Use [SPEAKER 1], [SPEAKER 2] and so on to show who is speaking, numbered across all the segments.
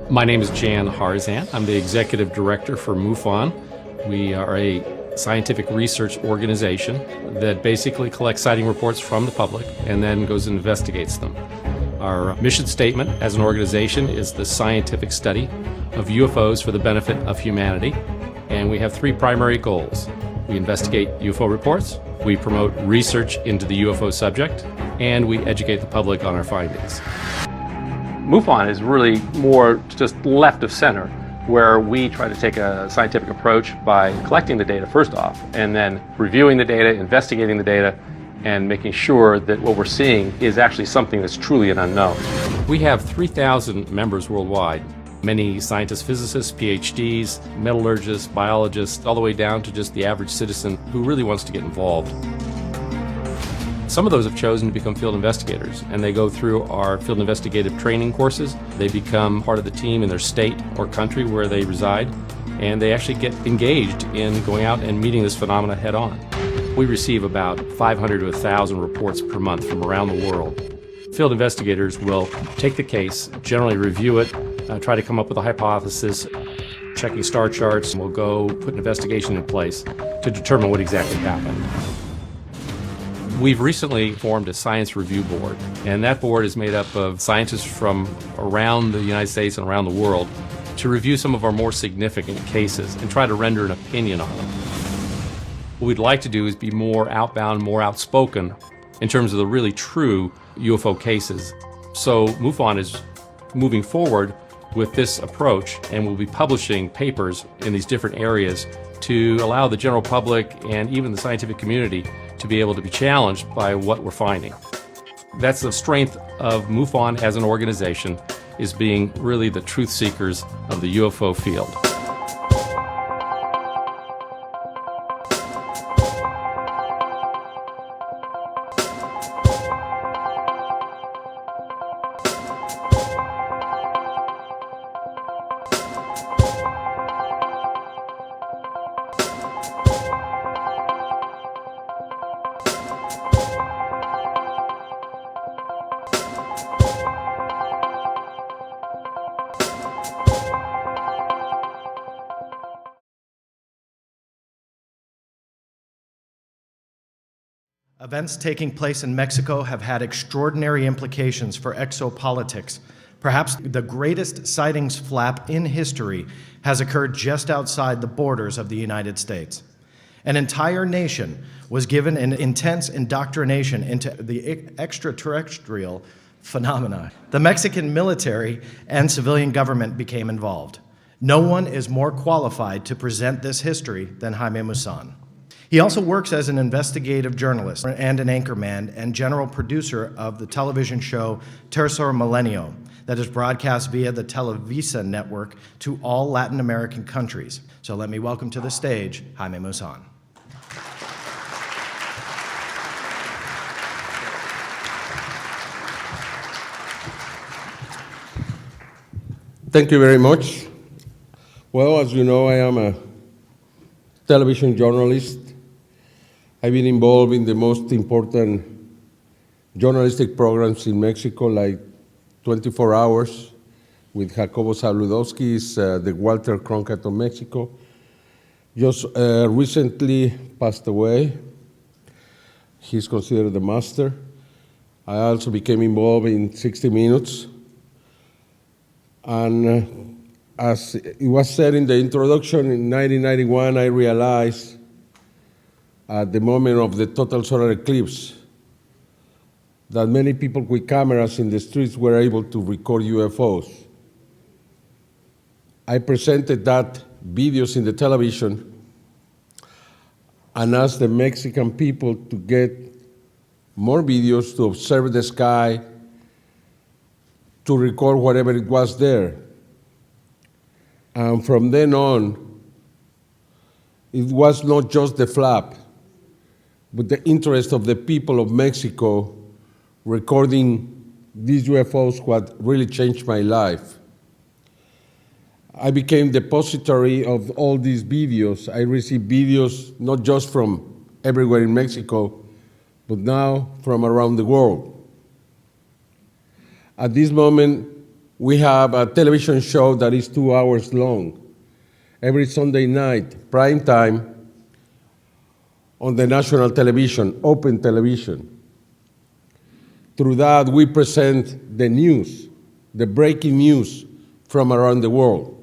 [SPEAKER 1] My name is Jan Harzan. I'm the Executive Director for MUFON. We are a scientific research organization that basically collects sighting reports from the public and then goes and investigates them. Our mission statement as an organization is the scientific study of UFOs for the benefit of humanity. And we have three primary goals. We investigate UFO reports, we promote research into the UFO subject, and we educate the public on our findings. MUFON is really more just left of center, where we try to take a scientific approach by collecting the data first off, and then reviewing the data, investigating the data, and making sure that what we're seeing is actually something that's truly an unknown. We have 3,000 members worldwide. Many scientists, physicists, PhDs, metallurgists, biologists, all the way down to just the average citizen who really wants to get involved. Some of those have chosen to become field investigators, and they go through our field investigative training courses. They become part of the team in their state or country where they reside, and they actually get engaged in going out and meeting this phenomena head on. We receive about 500 to 1,000 reports per month from around the world. Field investigators will take the case, generally review it, try to come up with a hypothesis, checking star charts, and we'll go put an investigation in place to determine what exactly happened. We've recently formed a science review board, and that board is made up of scientists from around the United States and around the world to review some of our more significant cases and try to render an opinion on them. What we'd like to do is be more outbound, more outspoken in terms of the really true UFO cases. So MUFON is moving forward with this approach, and we'll be publishing papers in these different areas to allow the general public and even the scientific community to be able to be challenged by what we're finding. That's the strength of MUFON as an organization, is being really the truth seekers of the UFO field.
[SPEAKER 2] Events taking place in Mexico have had extraordinary implications for exopolitics. Perhaps the greatest sightings flap in history has occurred just outside the borders of the United States. An entire nation was given an intense indoctrination into the extraterrestrial phenomena. The Mexican military and civilian government became involved. No one is more qualified to present this history than Jaime Maussan. He also works as an investigative journalist and an anchorman and general producer of the television show Tercer Milenio that is broadcast via the Televisa network to all Latin American countries. So let me welcome to the stage Jaime Maussan.
[SPEAKER 3] Thank you very much. Well, as you know, I am a television journalist. I've been involved in the most important journalistic programs in Mexico, like 24 Hours with Jacobo Zabludowski's The Walter Cronkite of Mexico. Just recently passed away. He's considered the master. I also became involved in 60 Minutes. And as it was said in the introduction, in 1991, I realized at the moment of the total solar eclipse that many people with cameras in the streets were able to record UFOs. I presented that videos in the television and asked the Mexican people to get more videos to observe the sky, to record whatever it was there. And from then on, it was not just the flap, but the interest of the people of Mexico recording these UFOs what really changed my life. I became depository of all these videos. I received videos not just from everywhere in Mexico, but now from around the world. At this moment, we have a television show that is 2 hours long, every Sunday night, prime time, on the national television, open television. Through that, we present the news, the breaking news from around the world.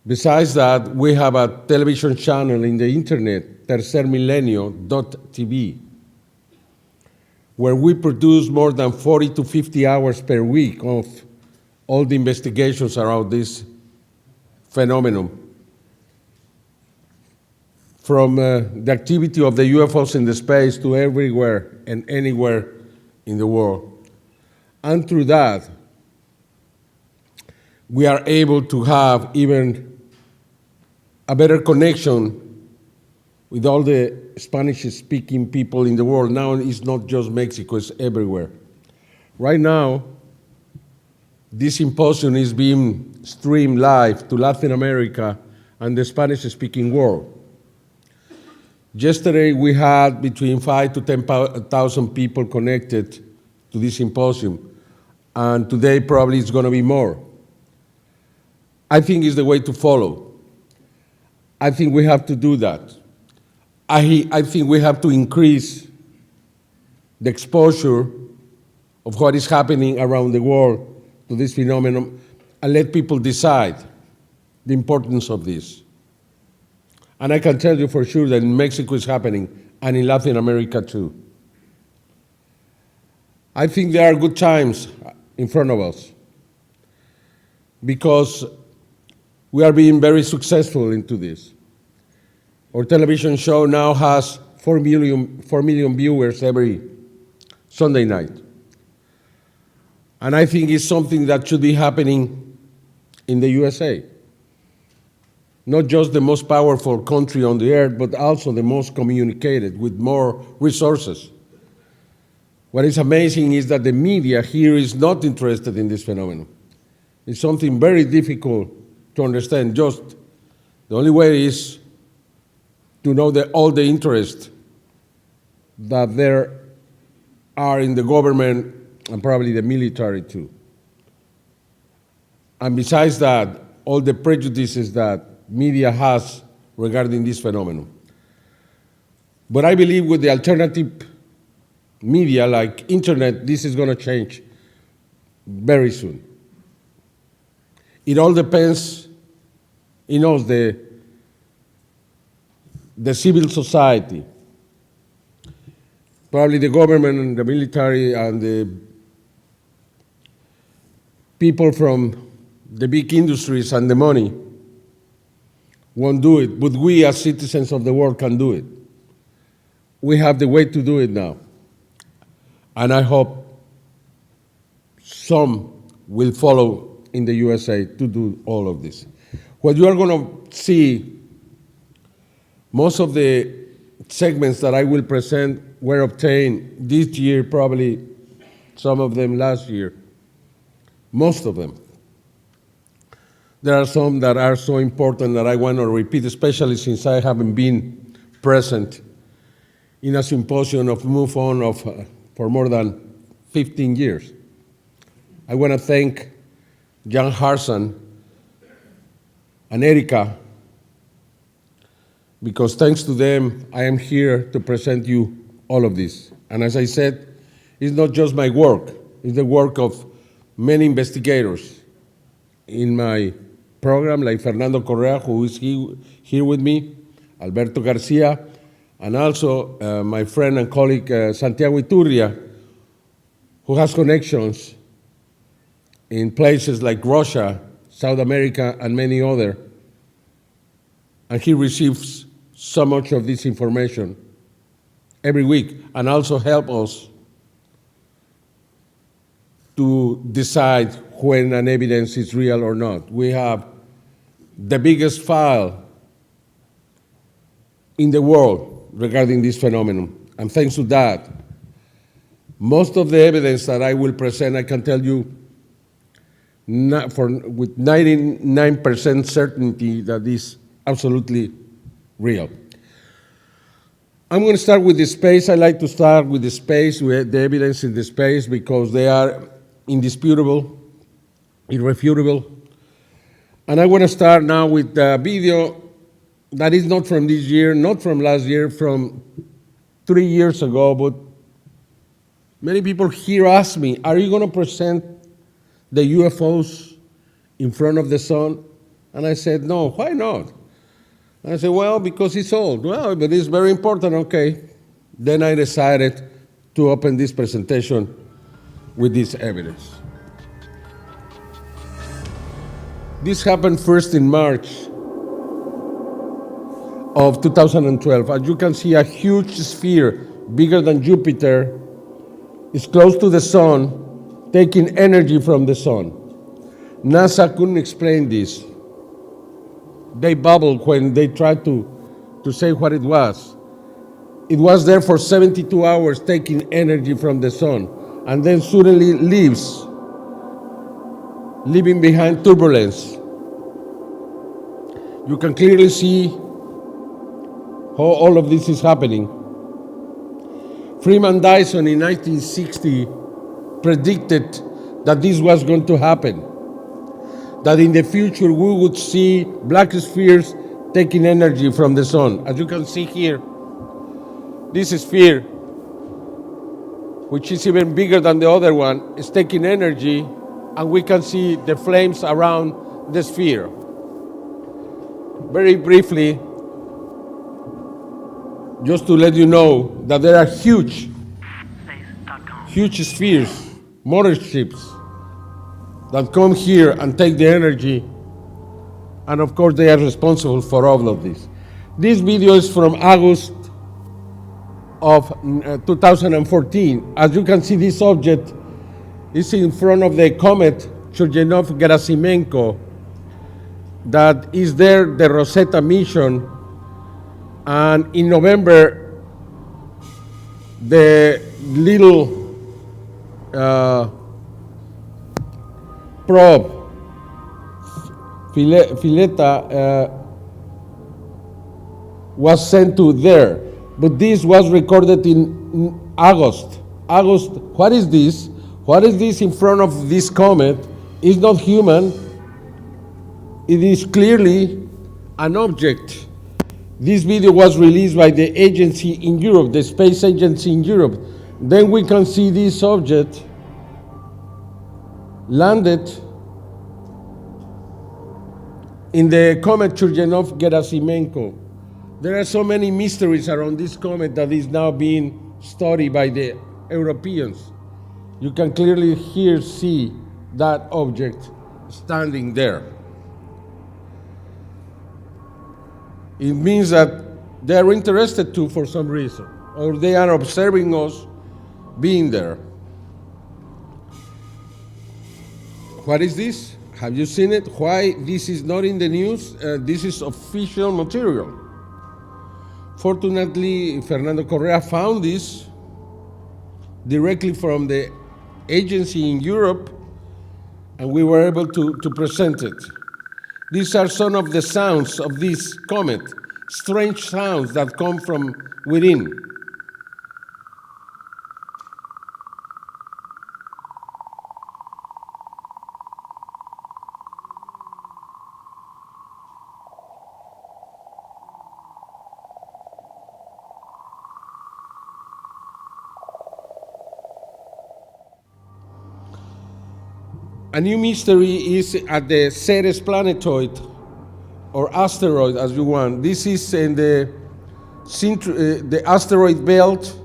[SPEAKER 3] Besides that, we have a television channel in the internet, tercermilenio.tv, where we produce more than 40 to 50 hours per week of all the investigations around this phenomenon. From the activity of the UFOs in the space to everywhere and anywhere in the world. And through that, we are able to have even a better connection with all the Spanish-speaking people in the world. Now it's not just Mexico, it's everywhere. Right now, this symposium is being streamed live to Latin America and the Spanish-speaking world. Yesterday, we had between 5,000 to 10,000 people connected to this symposium, and today probably it's going to be more. I think it's the way to follow. I think we have to do that. I think we have to increase the exposure of what is happening around the world to this phenomenon and let people decide the importance of this. And I can tell you for sure that in Mexico it's happening, and in Latin America too. I think there are good times in front of us because we are being very successful into this. Our television show now has 4 million viewers every Sunday night. And I think it's something that should be happening in the USA. Not just the most powerful country on the earth, but also the most communicated, with more resources. What is amazing is that the media here is not interested in this phenomenon. It's something very difficult to understand. Just the only way is to know all the interest that there are in the government and probably the military too. And besides that, all the prejudices that media has regarding this phenomenon. But I believe with the alternative media like internet, this is going to change very soon. It all depends, the civil society, probably the government and the military and the people from the big industries and the money won't do it, but we as citizens of the world can do it. We have the way to do it now. And I hope some will follow in the USA to do all of this. What you are going to see, most of the segments that I will present were obtained this year, probably some of them last year, most of them. There are some that are so important that I want to repeat, especially since I haven't been present in a symposium of MUFON for more than 15 years. I want to thank Jan Harsan and Erika, because thanks to them, I am here to present you all of this. And as I said, it's not just my work, it's the work of many investigators in my program, like Fernando Correa, who is here with me, Alberto Garcia, and also my friend and colleague Santiago Iturria, who has connections in places like Russia, South America, and many other. And he receives so much of this information every week, and also help us to decide when an evidence is real or not. We have the biggest file in the world regarding this phenomenon. And thanks to that, most of the evidence that I will present, I can tell you with 99% certainty that is absolutely real. I'm going to start with the space. I like to start with the space, with the evidence in the space, because they are indisputable. irrefutable. And I want to start now with a video that is not from this year, not from last year, from 3 years ago, but many people here ask me, are you going to present the UFOs in front of the sun? And I said, no, why not? And I said, well, because it's old. Well, but it's very important, okay. Then I decided to open this presentation with this evidence. This happened first in March of 2012. As you can see, a huge sphere, bigger than Jupiter, is close to the sun, taking energy from the sun. NASA couldn't explain this. They bubbled when they tried to say what it was. It was there for 72 hours, taking energy from the sun, and then suddenly leaves, leaving behind turbulence. You can clearly see how all of this is happening. Freeman Dyson in 1960 predicted that this was going to happen, that in the future we would see black spheres taking energy from the sun. As you can see here, this sphere, which is even bigger than the other one, is taking energy, and we can see the flames around the sphere. Very briefly, just to let you know that there are huge spheres, motherships, that come here and take the energy, and of course they are responsible for all of this. This video is from August of 2014. As you can see, this object is in front of the comet Churyumov-Gerasimenko that is there, the Rosetta mission, and in November, the little probe, Fileta, was sent to there. But this was recorded in August. What is this? What is this in front of this comet? It's not human. It is clearly an object. This video was released by the agency in Europe, the space agency in Europe. Then we can see this object landed in the comet Churyumov-Gerasimenko. There are so many mysteries around this comet that is now being studied by the Europeans. You can clearly here see that object standing there. It means that they are interested too for some reason, or they are observing us being there. What is this? Have you seen it? Why this is not in the news? This is official material. Fortunately, Fernando Correa found this directly from the agency in Europe, and we were able to present it. These are some of the sounds of this comet, strange sounds that come from within. A new mystery is at the Ceres planetoid, or asteroid as you want. This is in the asteroid belt.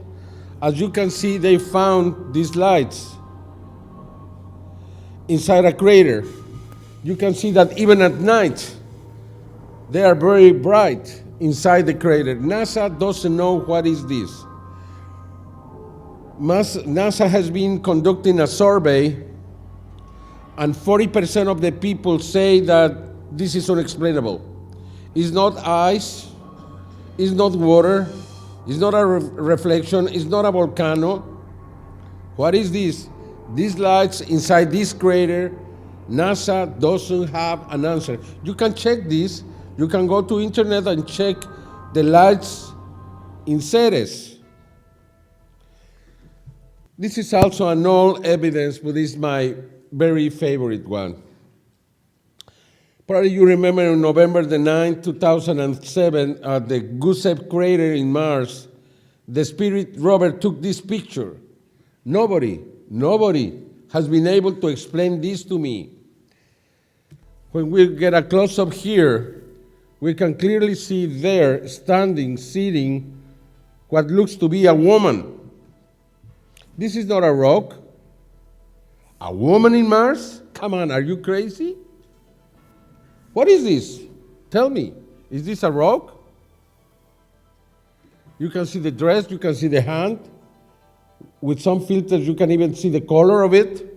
[SPEAKER 3] As you can see, they found these lights inside a crater. You can see that even at night, they are very bright inside the crater. NASA doesn't know what is this. NASA has been conducting a survey, and 40% of the people say that this is unexplainable. It's not ice, it's not water, it's not a reflection, it's not a volcano. What is this? These lights inside this crater, NASA doesn't have an answer. You can check this. You can go to internet and check the lights in Ceres. This is also an old evidence, but it's my very favorite one. Probably you remember on November the 9th, 2007, at the Gusev crater in Mars, the Spirit rover took this picture. Nobody has been able to explain this to me. When we get a close-up here, we can clearly see there, sitting, what looks to be a woman. This is not a rock. A woman in Mars? Come on, are you crazy? What is this? Tell me, is this a rock? You can see the dress, you can see the hand. With some filters, you can even see the color of it.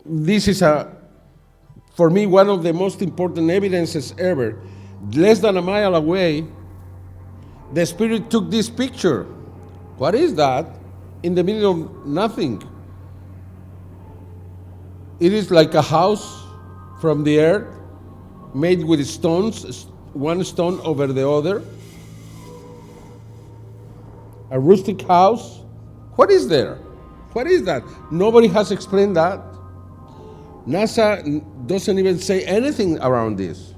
[SPEAKER 3] This is, for me, one of the most important evidences ever. Less than a mile away, the Spirit took this picture. What is that? In the middle of nothing. It is like a house from the earth, made with stones, one stone over the other. A rustic house. What is there? What is that? Nobody has explained that. NASA doesn't even say anything around this.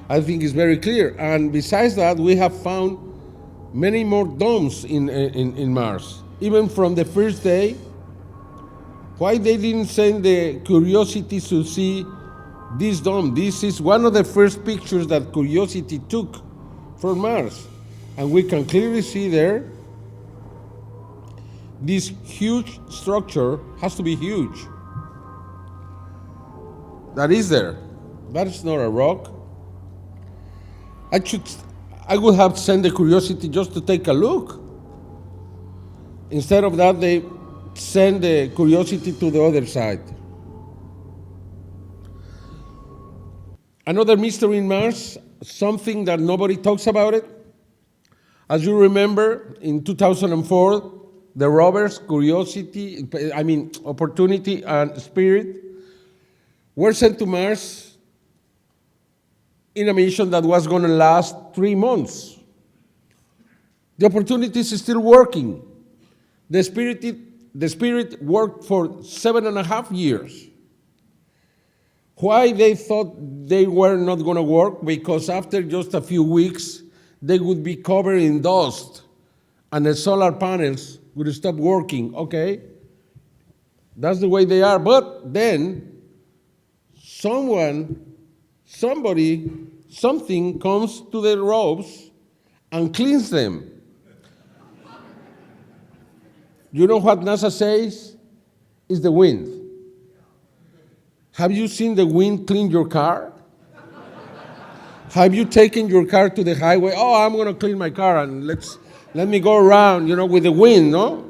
[SPEAKER 3] I think it's very clear. And besides that, we have found many more domes in Mars. Even from the first day, why they didn't send the Curiosity to see this dome? This is one of the first pictures that Curiosity took from Mars. And we can clearly see there, this huge structure has to be huge. That is there. That is not a rock. I would have sent the Curiosity just to take a look. Instead of that, they send the Curiosity to the other side. Another mystery in Mars, something that nobody talks about it. As you remember, in 2004, the rovers, Opportunity and Spirit, were sent to Mars in a mission that was going to last 3 months. The Opportunity is still working. The Spirit worked for 7.5 years. Why they thought they were not going to work? Because after just a few weeks, they would be covered in dust and the solar panels would stop working. Okay, that's the way they are. But then something comes to the ropes and cleans them. You know what NASA says? It's the wind. Have you seen the wind clean your car? Have you taken your car to the highway? Oh, I'm going to clean my car and let me go around, with the wind, no?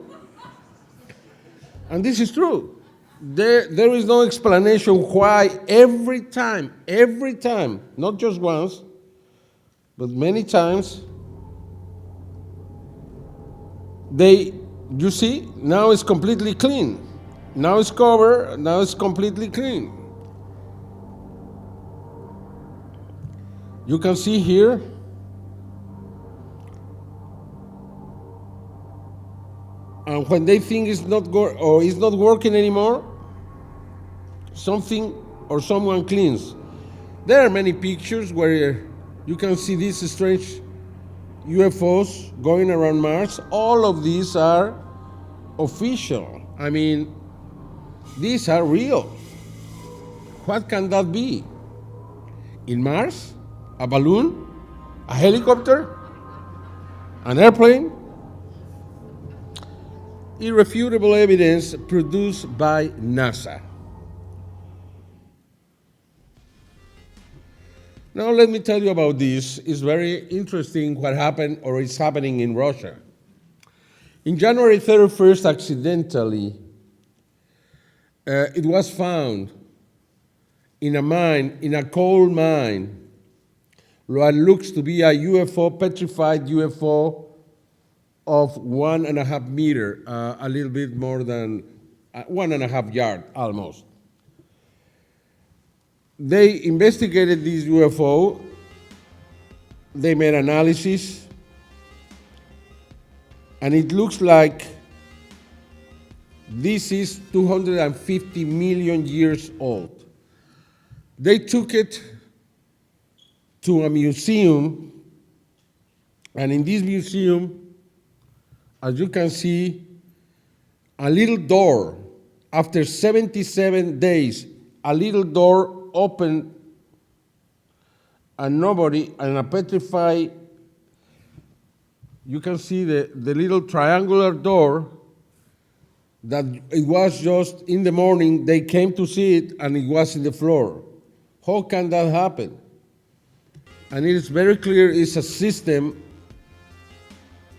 [SPEAKER 3] And this is true. There is no explanation why every time, not just once, but many times, you see, now it's completely clean. Now it's covered, now it's completely clean. You can see here, and when they think it's not working anymore, something or someone cleans. There are many pictures where you can see these strange UFOs going around Mars. All of these are official. These are real. What can that be? In Mars? A balloon? A helicopter? An airplane? Irrefutable evidence produced by NASA. Now let me tell you about this. It's very interesting what happened or is happening in Russia. In January 31st, accidentally, it was found in a mine, in a coal mine, what looks to be a UFO, petrified UFO of 1.5 meters, a little bit more than 1.5 yards, almost. They investigated this UFO. They made analysis, and it looks like This is 250 million years old. They took it to a museum, and in this museum, as you can see, a little door, after 77 days, a little door opened, and nobody, and a petrified, you can see the little triangular door, that it was just in the morning, they came to see it, and it was in the floor. How can that happen? And it is very clear it's a system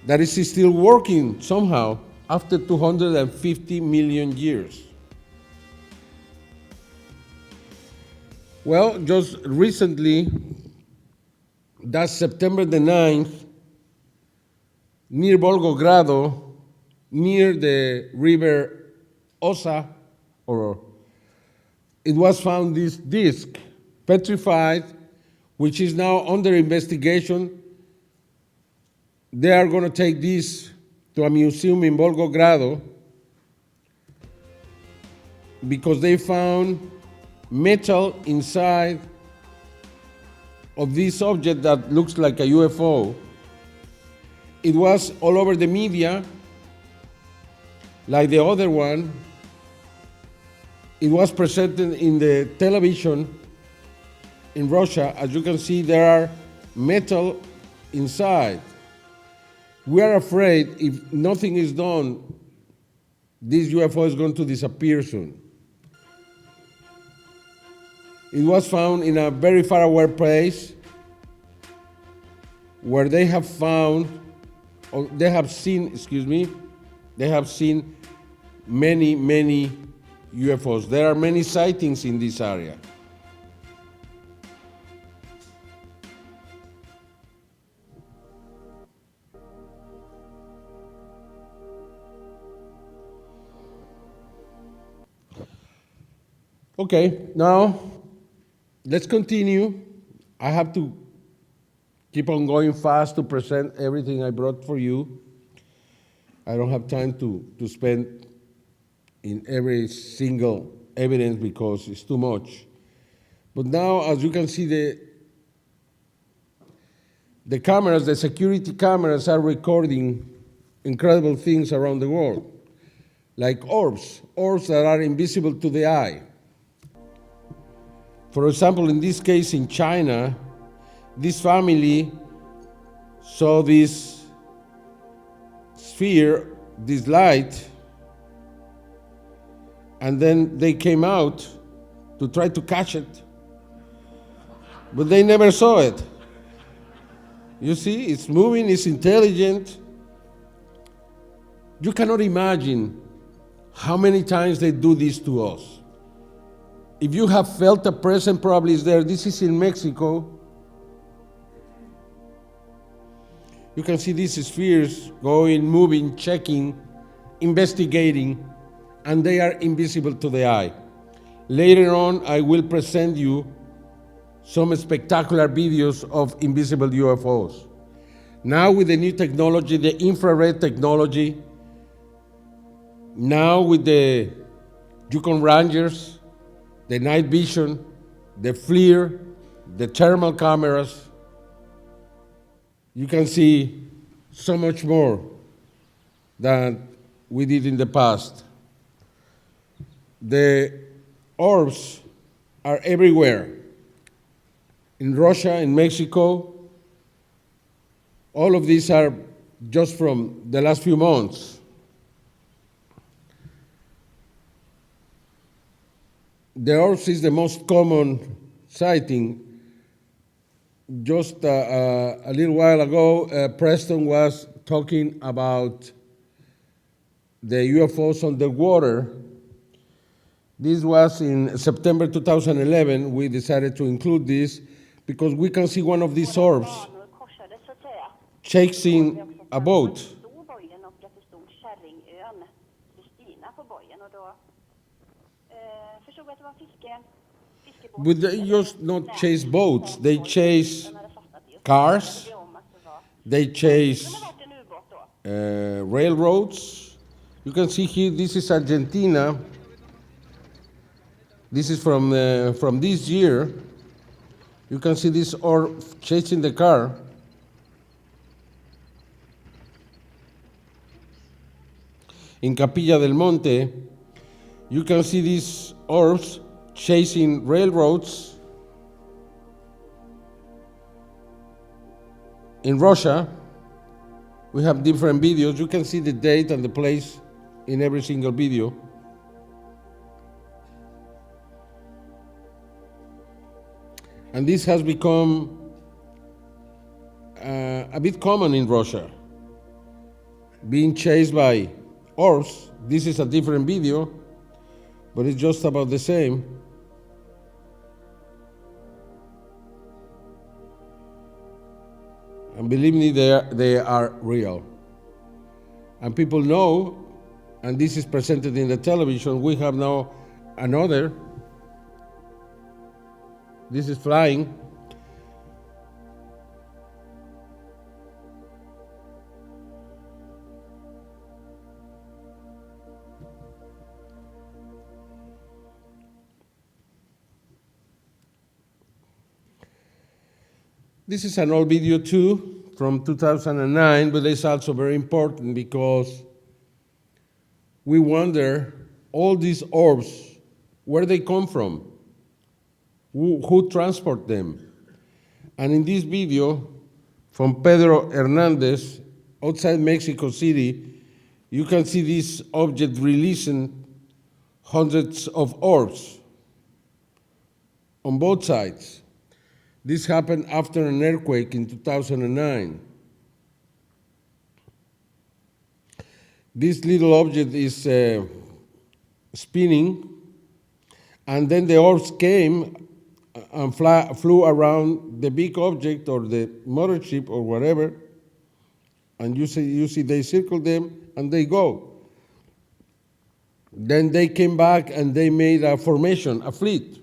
[SPEAKER 3] that is still working somehow after 250 million years. Well, just recently, that's September the 9th, near Volgogrado, near the river Osa, or it was found this disc, petrified, which is now under investigation. They are going to take this to a museum in Volgogrado because they found metal inside of this object that looks like a UFO. It was all over the media, like the other one. It was presented in the television in Russia. As you can see, there are metal inside. We are afraid if nothing is done, this UFO is going to disappear soon. It was found in a very far away place where they have found, or they have seen, they have seen many, many UFOs. There are many sightings in this area. Okay, now let's continue. I have to keep on going fast to present everything I brought for you. I don't have time to spend in every single evidence because it's too much. But now, as you can see, the cameras, the security cameras are recording incredible things around the world, like orbs that are invisible to the eye. For example, in this case in China, this family saw this sphere, this light, and then they came out to try to catch it, but they never saw it. You see, it's moving, it's intelligent. You cannot imagine how many times they do this to us. If you have felt a presence, probably is there. This is in Mexico. You can see these spheres going, moving, checking, investigating, and they are invisible to the eye. Later on, I will present you some spectacular videos of invisible UFOs. Now with the new technology, the infrared technology, now with the Yukon Rangers, the night vision, the FLIR, the thermal cameras, you can see so much more than we did in the past. The orbs are everywhere. In Russia, in Mexico, all of these are just from the last few months. The Orbs is the most common sighting. Just a little while ago, Preston was talking about the UFOs underwater. This was in September 2011. We decided to include this because we can see one of these orbs chasing a boat. But they just not chase boats, they chase cars, they chase railroads, You can see here, this is Argentina. This is from this year. You can see this orb chasing the car. In Capilla del Monte, you can see these orbs chasing railroads. In Russia, we have different videos. You can see the date and the place in every single video. And this has become a bit common in Russia, being chased by orbs. This is a different video, but it's just about the same. And believe me, they are real. And people know, and this is presented in the television, we have now another. This is flying. This is an old video too, from 2009, but it's also very important because we wonder, all these orbs, where they come from, who transport them. And in this video, from Pedro Hernandez, outside Mexico City, you can see this object releasing hundreds of orbs on both sides. This happened after an earthquake in 2009. This little object is spinning, and then the orbs came and flew around the big object or the mothership or whatever, and you see they circle them and they go. Then they came back and they made a formation, a fleet.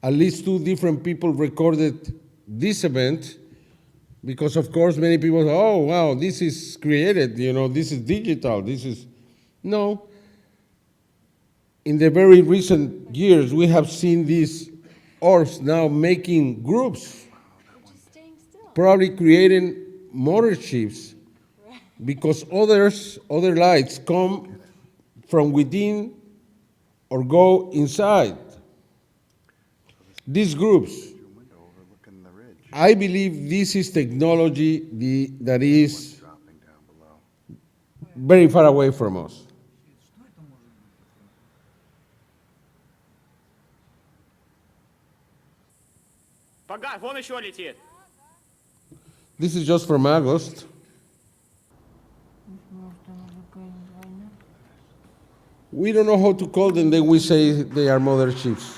[SPEAKER 3] At least 2 different people recorded this event because, of course, many people say, oh, wow, this is created, this is digital, this is... No. In the very recent years, we have seen these orbs now making groups, probably creating motorships, because other lights come from within or go inside. These groups, I believe this is technology that is very far away from us.
[SPEAKER 4] Вон еще летит.
[SPEAKER 3] This is just from August. We don't know how to call them, then we say they are motherships.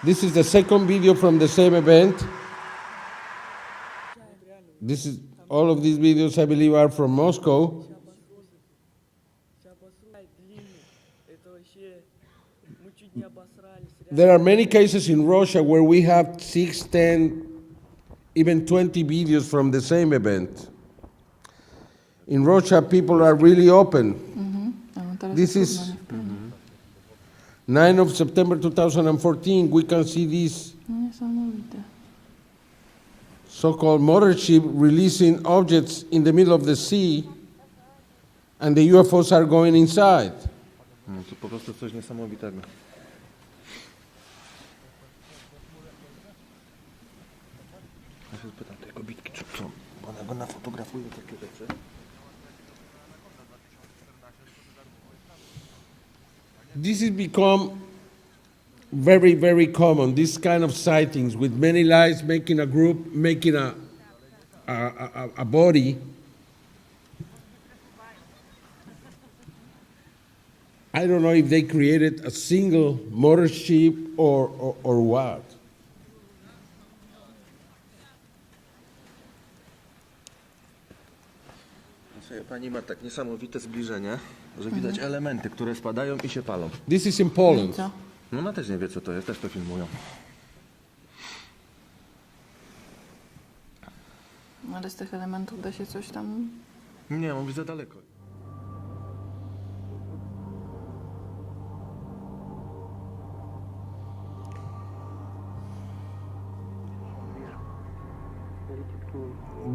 [SPEAKER 3] This is the second video from the same event. All of these videos, I believe, are from Moscow. There are many cases in Russia where we have 6, 10, even 20 videos from the same event. In Russia, people are really open. This is 9 of September 2014. We can see this so-called mothership releasing objects in the middle of the sea, and the UFOs are going inside.
[SPEAKER 5] To po prostu coś niesamowitego. Ja się spytam tej kobitki, czy co? Bo ona go nafotografuje takie rzeczy.
[SPEAKER 3] This has become very, very common, this kind of sightings with many lights making a group, making a body. I don't know if they created a single mothership or what.
[SPEAKER 5] Pani ma tak niesamowite zbliżenie, że widać elementy, które spadają i się palą.
[SPEAKER 3] This is in Poland.
[SPEAKER 5] No ona też nie wie, co to jest, też to filmują.
[SPEAKER 6] Ale z tych elementów da się coś tam...
[SPEAKER 5] Nie, mówi za daleko.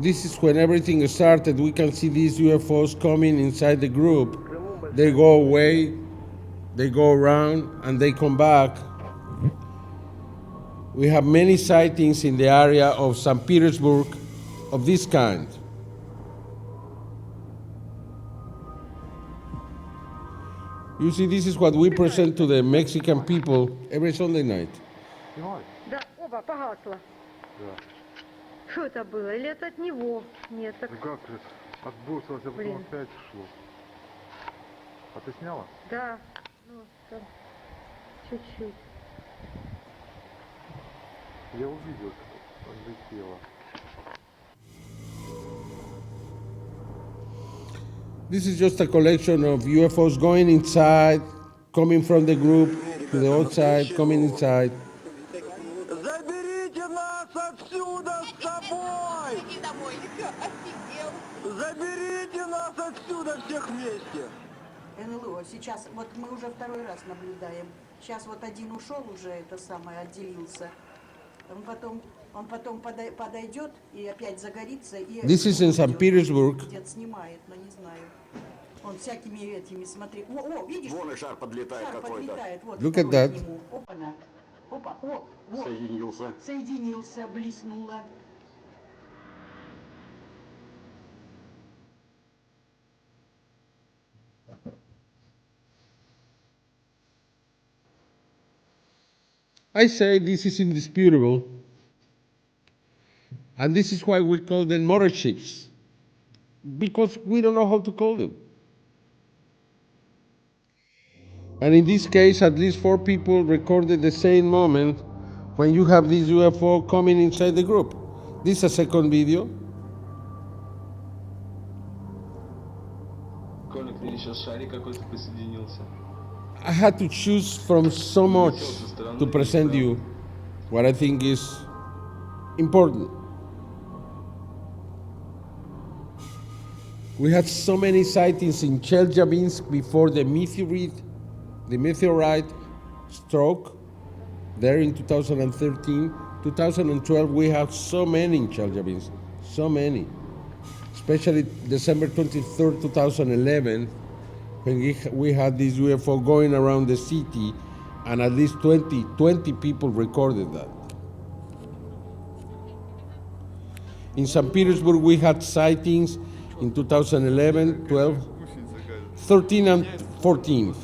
[SPEAKER 3] this is when everything started. We can see these UFOs coming inside the group. They go away, they go around, and they come back. We have many sightings in the area of St. Petersburg of this kind. You see, this is what we present to the Mexican people every Sunday night.
[SPEAKER 6] Да, оба, погасло. Что это было? Или это от него? Нет, так...
[SPEAKER 7] Ну как это? Отбросилось, а потом опять шло. А ты сняла?
[SPEAKER 6] Да, ну, там, чуть-чуть.
[SPEAKER 7] Я увидел, как летело.
[SPEAKER 3] This is just a collection of UFOs going inside, coming from the group to the outside, coming inside.
[SPEAKER 8] Заберите нас отсюда с собой!
[SPEAKER 9] Иди домой. Офигел.
[SPEAKER 8] Заберите нас отсюда всех вместе!
[SPEAKER 9] НЛО, сейчас, вот мы уже второй раз наблюдаем. Сейчас вот один ушел уже, это самое, отделился. Он потом подойдет и опять загорится. И
[SPEAKER 3] This is in St. Petersburg.
[SPEAKER 9] Где-то снимает, но не знаю. Он всякими этими, смотри. О, видишь?
[SPEAKER 8] Вон и шар подлетает
[SPEAKER 9] Шар
[SPEAKER 8] какой-то.
[SPEAKER 9] подлетает. Вот,
[SPEAKER 3] Look at
[SPEAKER 9] второй
[SPEAKER 3] that.
[SPEAKER 9] к нему. Опа-на. Опа, о, вот.
[SPEAKER 8] Соединился.
[SPEAKER 9] Соединился, блеснуло.
[SPEAKER 3] I say this is indisputable. And this is why we call them motorships. Because we don't know how to call them. And in this case, at least 4 people recorded the same moment when you have this UFO coming inside the group. This is a second video.
[SPEAKER 10] Коник, видишь, сейчас шарик какой-то присоединился.
[SPEAKER 3] I had to choose from so much to present you what I think is important. We had so many sightings in Chelyabinsk before the meteorite stroke there in 2013. 2012, we have so many in Chelyabinsk, so many. Especially December 23rd, 2011, when we had this UFO going around the city, and at least 20 people recorded that. In St. Petersburg, we had sightings in 2011, 12, 13, and 14.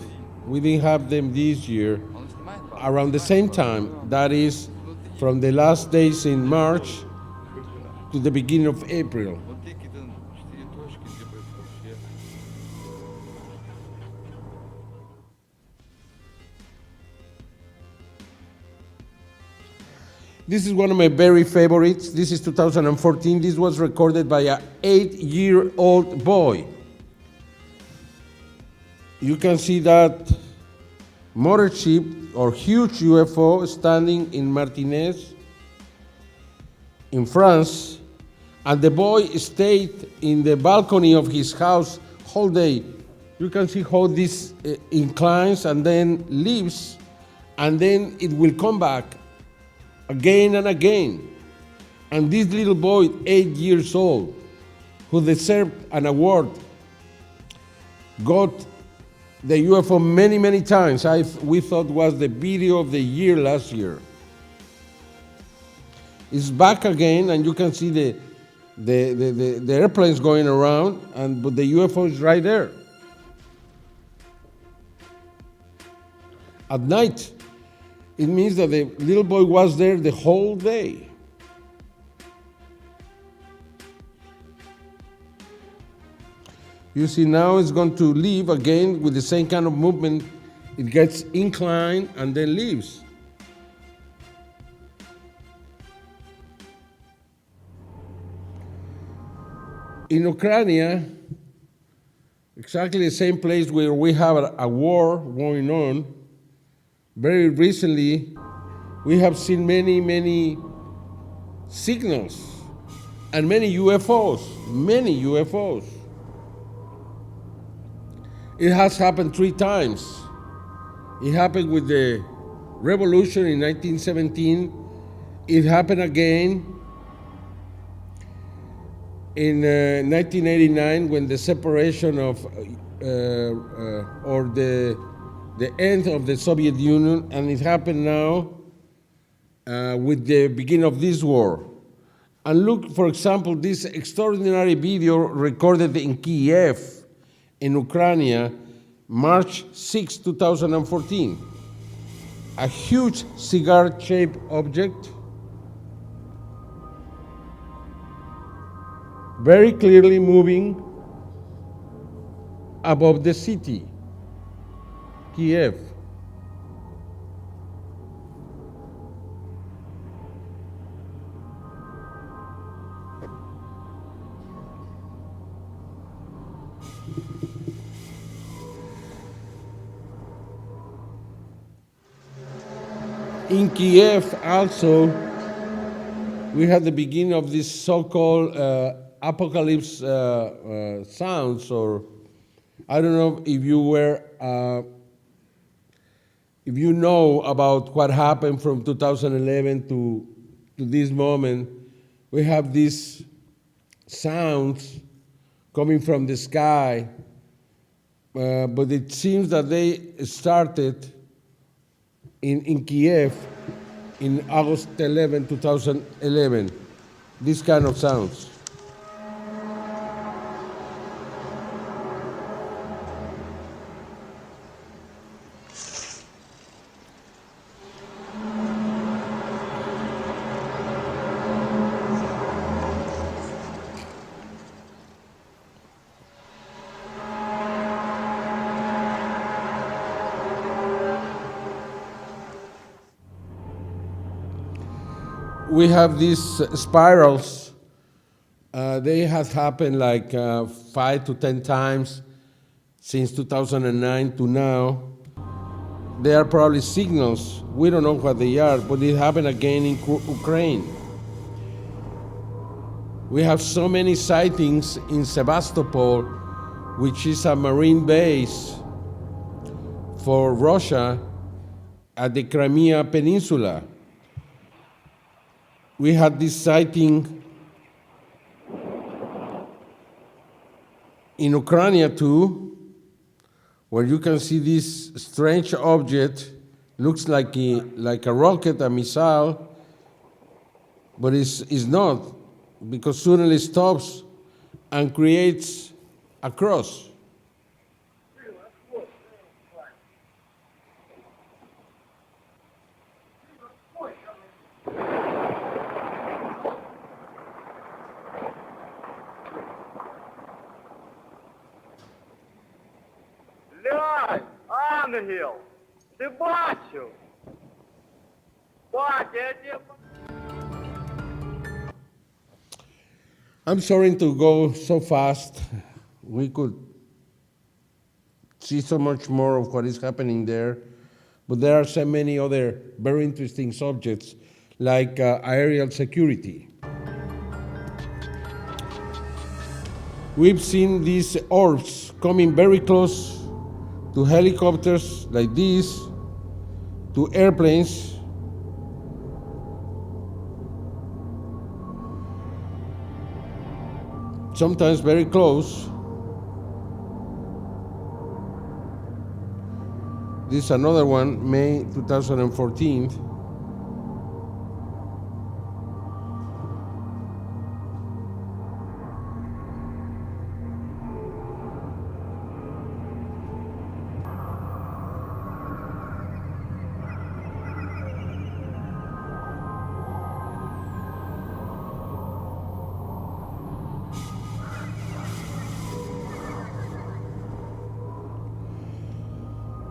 [SPEAKER 3] We didn't have them this year. Around the same time, that is, from the last days in March to the beginning of April. This is one of my very favorites. This is 2014. This was recorded by an 8-year-old boy. You can see that motorship or huge UFO standing in Martinez in France, and the boy stayed in the balcony of his house whole day. You can see how this inclines and then leaves, and then it will come back again and again. And this little boy, 8 years old, who deserved an award, got the UFO many, many times. We thought was the video of the year last year. It's back again, and you can see the airplanes going around, but the UFO is right there. At night, it means that the little boy was there the whole day. You see, now it's going to leave again with the same kind of movement. It gets inclined and then leaves. In Ukraine, exactly the same place where we have a war going on, very recently, we have seen many signals and many UFOs. It has happened 3 times. It happened with the revolution in 1917. It happened again In 1989, when the separation of, or the end of the Soviet Union, and it happened now with the beginning of this war. And look, for example, this extraordinary video recorded in Kiev, in Ukraine, March 6, 2014. A huge cigar-shaped object, very clearly moving above the city, Kiev. In Kiev also, we had the beginning of this so-called apocalypse sounds, or I don't know if you were, if you know about what happened from 2011 to this moment. We have these sounds coming from the sky, but it seems that they started in Kiev in August 11, 2011, these kind of sounds. We have these spirals. They have happened like 5 to 10 times since 2009 to now. They are probably signals. We don't know what they are, but it happened again in Ukraine. We have so many sightings in Sevastopol, which is a marine base for Russia at the Crimea Peninsula. We had this sighting in Ukraine too, where you can see this strange object, looks like a rocket, a missile, but it's not, because suddenly stops and creates a cross.
[SPEAKER 4] Ангел, ти бачив? Батя, я тебе...
[SPEAKER 3] I'm sorry to go so fast. We could see so much more of what is happening there, but there are so many other very interesting subjects, like aerial security. We've seen these orbs coming very close to helicopters like this, to airplanes. Sometimes very close. This is another one, May 2014.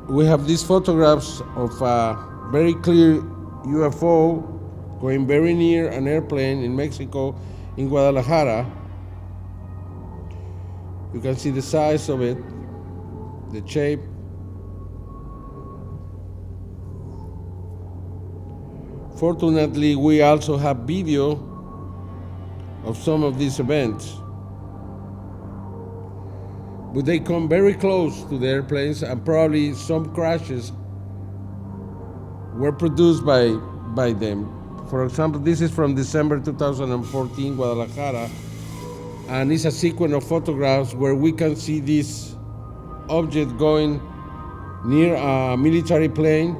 [SPEAKER 3] We have these photographs of a very clear UFO going very near an airplane in Mexico, in Guadalajara. You can see the size of it, the shape. Fortunately, we also have video of some of these events. But they come very close to the airplanes, and probably some crashes were produced by them. For example, this is from December 2014, Guadalajara. and it's a sequence of photographs where we can see this object going near a military plane.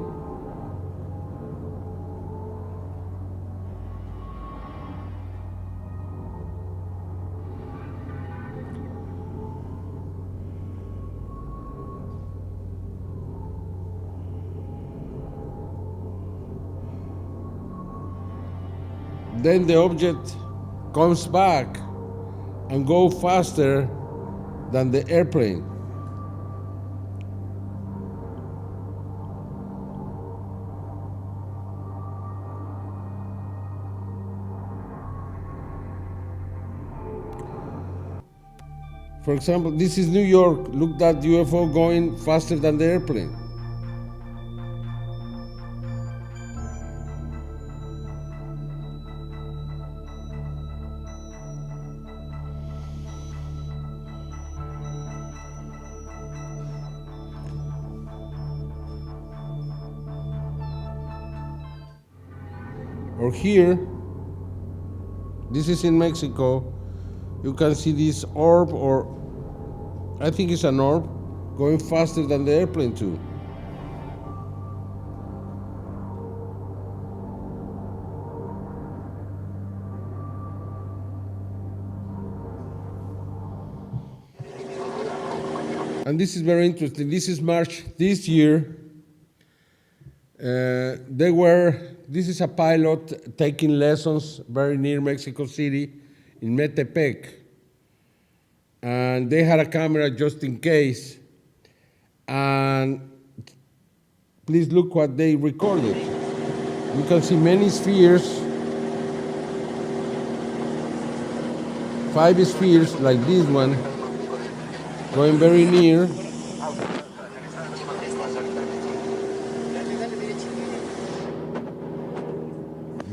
[SPEAKER 3] Then the object comes back and goes faster than the airplane. For example, this is New York. Look at that UFO going faster than the airplane. Or here, this is in Mexico, you can see this orb, or I think it's an orb, going faster than the airplane too. And this is very interesting. This is March this year. This is a pilot taking lessons very near Mexico City in Metepec. And they had a camera just in case. And please look what they recorded. You can see many spheres, 5 spheres like this one, going very near.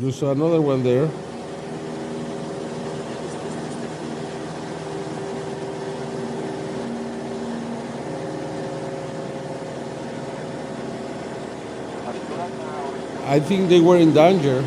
[SPEAKER 3] There's another one there. I think they were in danger.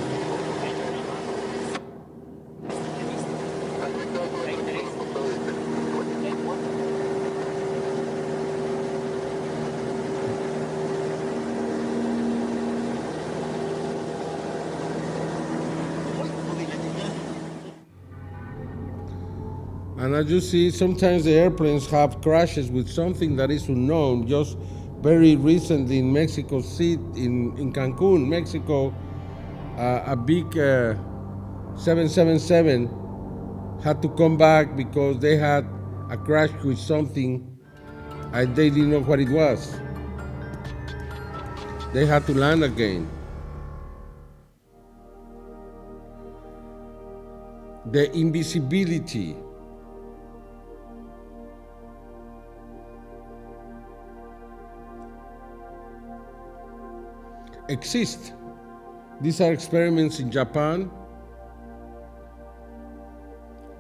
[SPEAKER 3] And as you see, sometimes the airplanes have crashes with something that is unknown. Just very recently in Mexico City, in Cancun, Mexico, a big 777 had to come back because they had a crash with something and they didn't know what it was. They had to land again. The invisibility. Exist. These are experiments in Japan.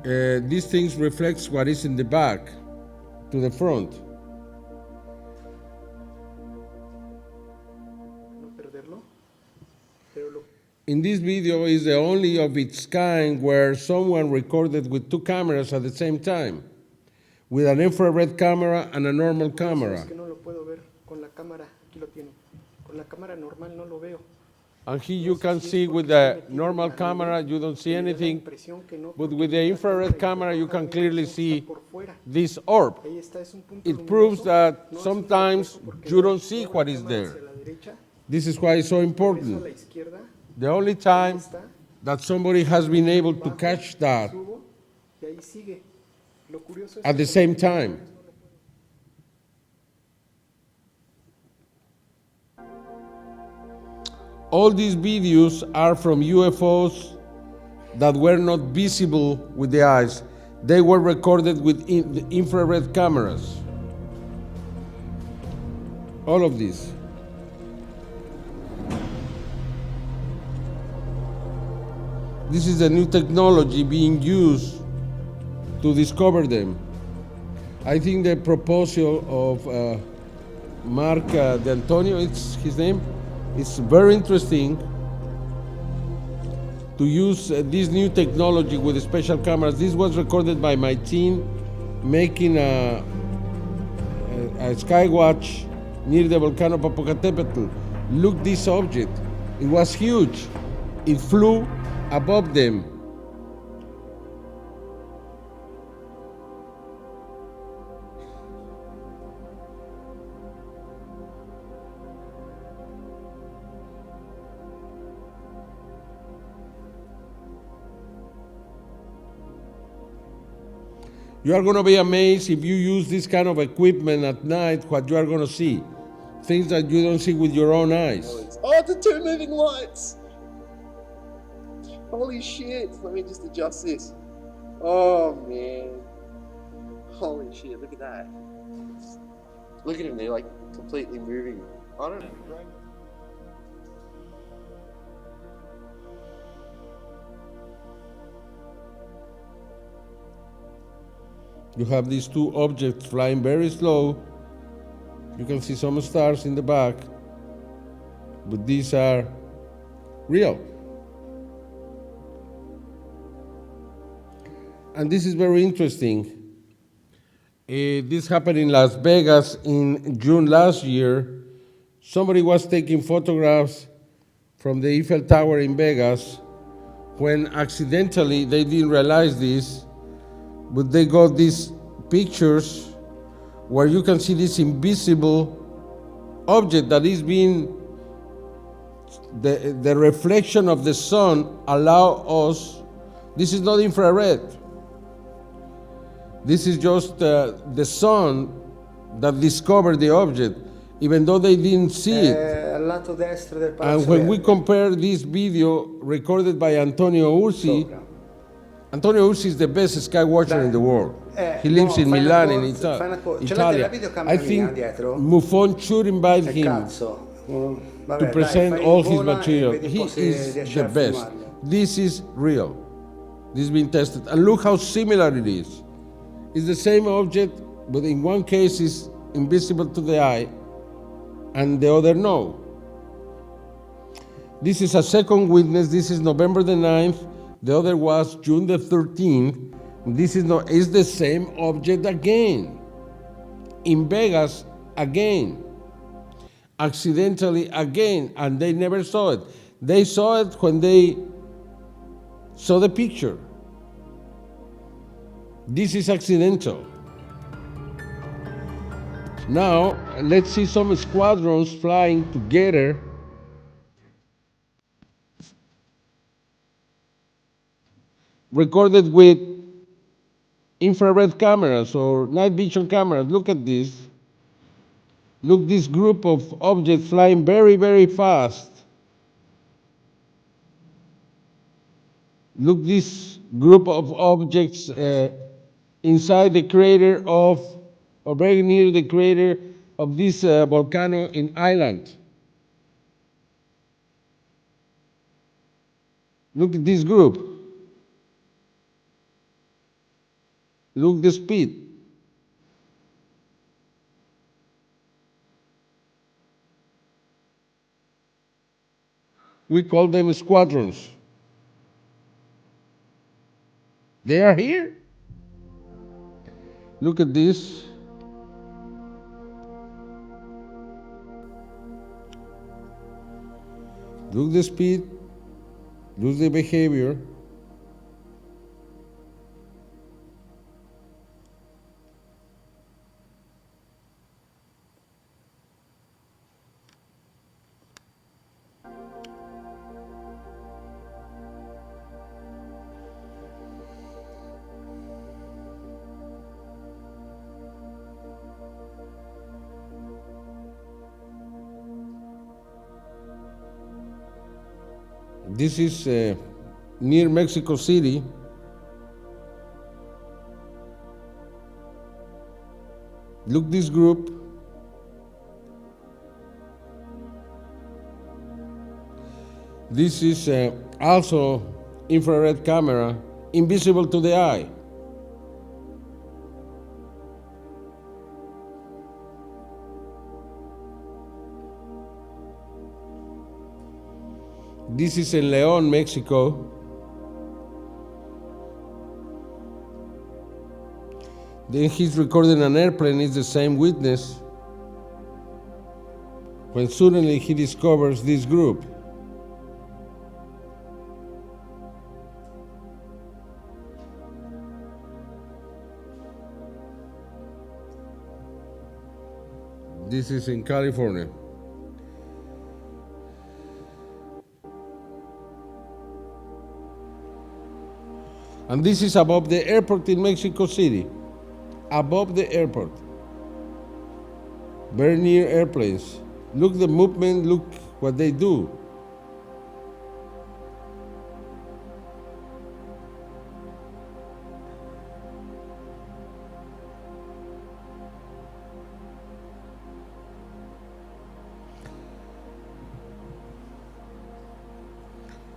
[SPEAKER 3] These things reflects what is in the back to the front. In this video is the only of its kind where someone recorded with 2 cameras at the same time, with an infrared camera and a normal camera. And here you can see with the normal camera, you don't see anything, but with the infrared camera, you can clearly see this orb. It proves that sometimes you don't see what is there. This is why it's so important. The only time that somebody has been able to catch that at the same time. All these videos are from UFOs that were not visible with the eyes. They were recorded with the infrared cameras. All of these. This is a new technology being used to discover them. I think the proposal of Mark De Antonio, it's his name, it's very interesting to use this new technology with special cameras. This was recorded by my team making a sky watch near the volcano Popocatépetl. Look this object. It was huge. It flew above them. You are going to be amazed if you use this kind of equipment at night, what you are going to see. Things that you don't see with your own eyes.
[SPEAKER 11] Oh, the two moving lights! Holy shit, let me just adjust this. Oh man. Holy shit, look at that. Look at them, they're like completely moving. I don't know.
[SPEAKER 3] You have these two objects flying very slow. You can see some stars in the back, but these are real. And this is very interesting. This happened in Las Vegas in June last year. Somebody was taking photographs from the Eiffel Tower in Vegas when accidentally they didn't realize this, but they got these pictures where you can see this invisible object that is being, the reflection of the sun allow us, this is not infrared. This is just the sun that discovered the object, even though they didn't see it. And when we compare this video recorded by Antonio Ursi, Antonio Ursi is the best sky watcher in the world. He lives in Milan, in Italy. I think MUFON should invite him to present all his material. He is the best. This is real. This has been tested. And look how similar it is. It's the same object, but in one case it's invisible to the eye, and the other no. This is a second witness. This is November the 9th. The other was June the 13th. This is the same object again. In Vegas again. Accidentally again, and they never saw it. They saw it when they saw the picture. This is accidental. Now, let's see some squadrons flying together. Recorded with infrared cameras or night vision cameras. Look at this. Look, this group of objects flying very, very fast. Look, this group of objects inside the crater of, or very near the crater of this volcano in Ireland. Look at this group. Look the speed. We call them squadrons. They are here. Look at this. Look the speed. Look the behavior. This is near Mexico City. Look this group. This is also infrared camera, invisible to the eye. This is in León, Mexico. Then he's recording an airplane, is the same witness, when suddenly he discovers this group. This is in California. And this is above the airport in Mexico City. Above the airport. Very near airplanes. Look the movement, look what they do.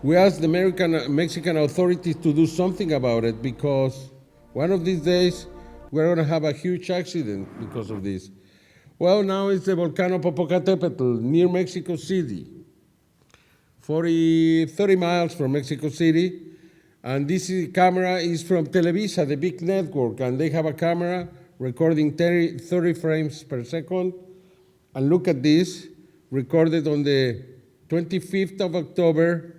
[SPEAKER 3] We asked the Mexican authorities to do something about it because one of these days we're going to have a huge accident because of this. Well, now it's the Volcano Popocatépetl near Mexico City, 30 miles from Mexico City. And this camera is from Televisa, the big network, and they have a camera recording 30 frames per second. And look at this, recorded on the 25th of October,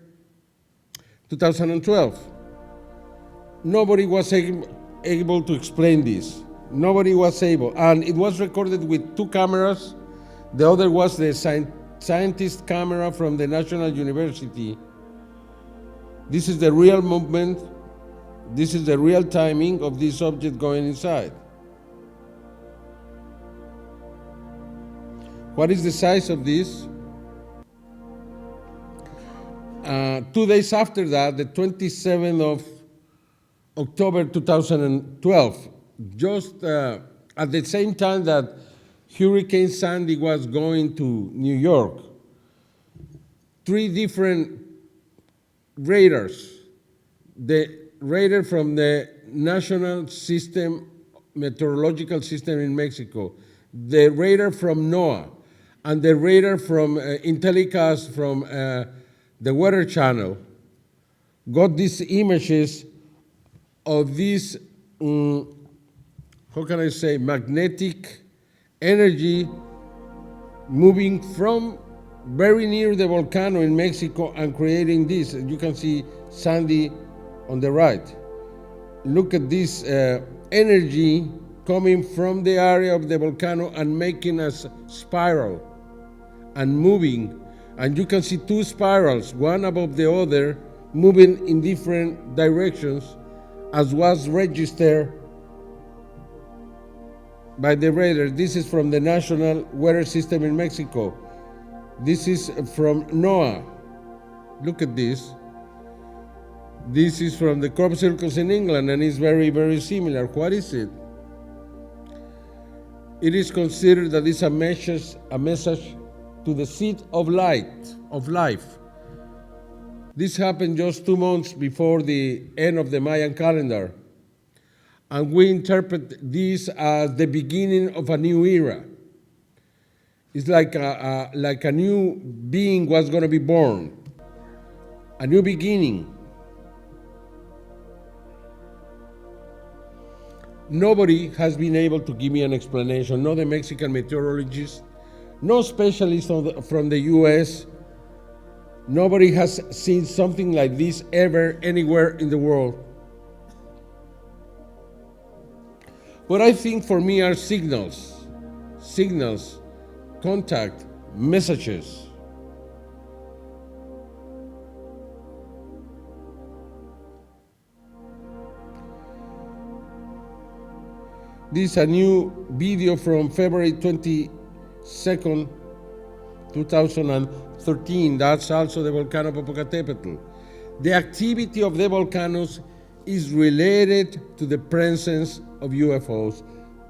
[SPEAKER 3] 2012. Nobody was able to explain this. Nobody was able. And it was recorded with 2 cameras. The other was the scientist camera from the National University. This is the real movement. This is the real timing of this object going inside. What is the size of this? 2 days after that, the 27th of October 2012, just at the same time that Hurricane Sandy was going to New York, 3 different radars, the radar from the National Meteorological System in Mexico, the radar from NOAA, and the radar from Intellicast from the Weather Channel, got these images of this, how can I say, magnetic energy moving from very near the volcano in Mexico and creating this. You can see Sandy on the right. Look at this energy coming from the area of the volcano and making a spiral and moving. And you can see 2 spirals, one above the other, moving in different directions, as was registered by the radar. This is from the National Weather System in Mexico. This is from NOAA. Look at this. This is from the crop circles in England, and it's very, very similar. What is it? It is considered that it's a message to the seed of life. This happened just 2 months before the end of the Mayan calendar. And we interpret this as the beginning of a new era. It's like a new being was going to be born, a new beginning. Nobody has been able to give me an explanation, no the Mexican meteorologist, no specialist from the US. Nobody has seen something like this ever anywhere in the world. What I think for me are signals, contact, messages. This is a new video from February 22nd, 2013. That's also the Volcano Popocatépetl. The activity of the volcanoes is related to the presence of UFOs.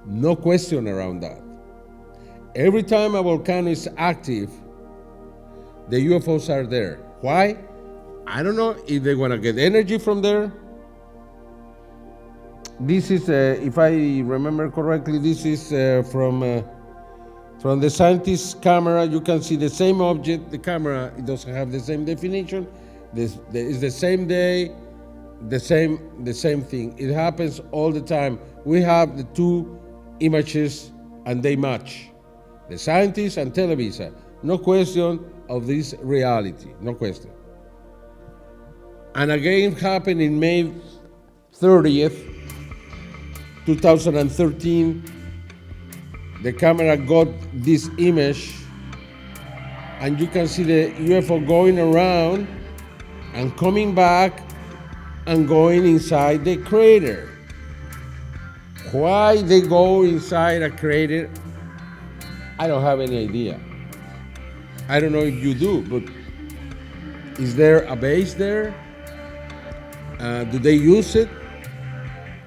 [SPEAKER 3] No question around that. Every time a volcano is active, the UFOs are there. Why? I don't know if they want to get energy from there. This is, if I remember correctly, this is from the scientist's camera. You can see the same object. The camera, it doesn't have the same definition. It's the same day, the same thing. It happens all the time. We have the two images and they match. The scientists and Televisa. No question of this reality, no question. And again, it happened in May 30th, 2013. The camera got this image, and you can see the UFO going around and coming back and going inside the crater. Why they go inside a crater, I don't have any idea. I don't know if you do, but is there a base there? Do they use it?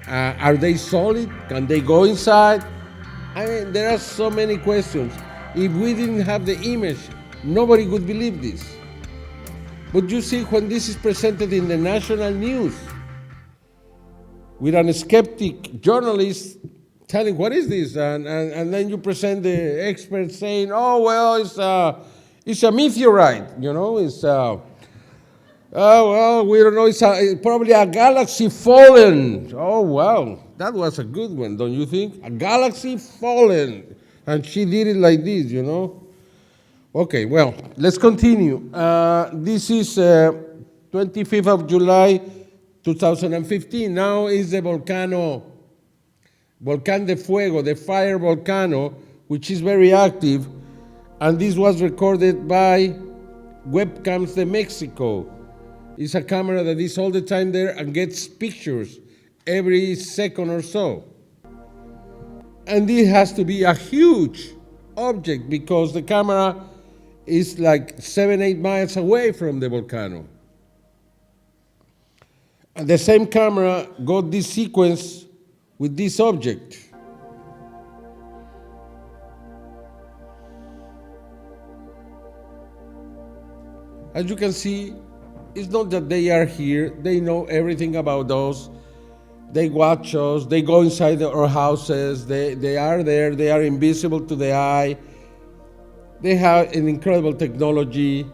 [SPEAKER 3] Are they solid? Can they go inside? I mean, there are so many questions. If we didn't have the image, nobody would believe this. But you see, when this is presented in the national news, with a skeptic journalist telling, what is this? And then you present the expert saying, oh, well, it's a meteorite, you know, well, we don't know, it's probably a galaxy fallen. Oh, wow, that was a good one, don't you think? A galaxy fallen. And she did it like this, you know? Okay, well, let's continue. This is 25th of July, 2015. Now is the Volcán de Fuego, the fire volcano, which is very active. And this was recorded by Webcams de Mexico. It's a camera that is all the time there and gets pictures every second or so. And it has to be a huge object because the camera is like 7-8 miles away from the volcano. And the same camera got this sequence with this object. As you can see, it's not that they are here, they know everything about us, they watch us, they go inside our houses, they are there, they are invisible to the eye, they have an incredible technology,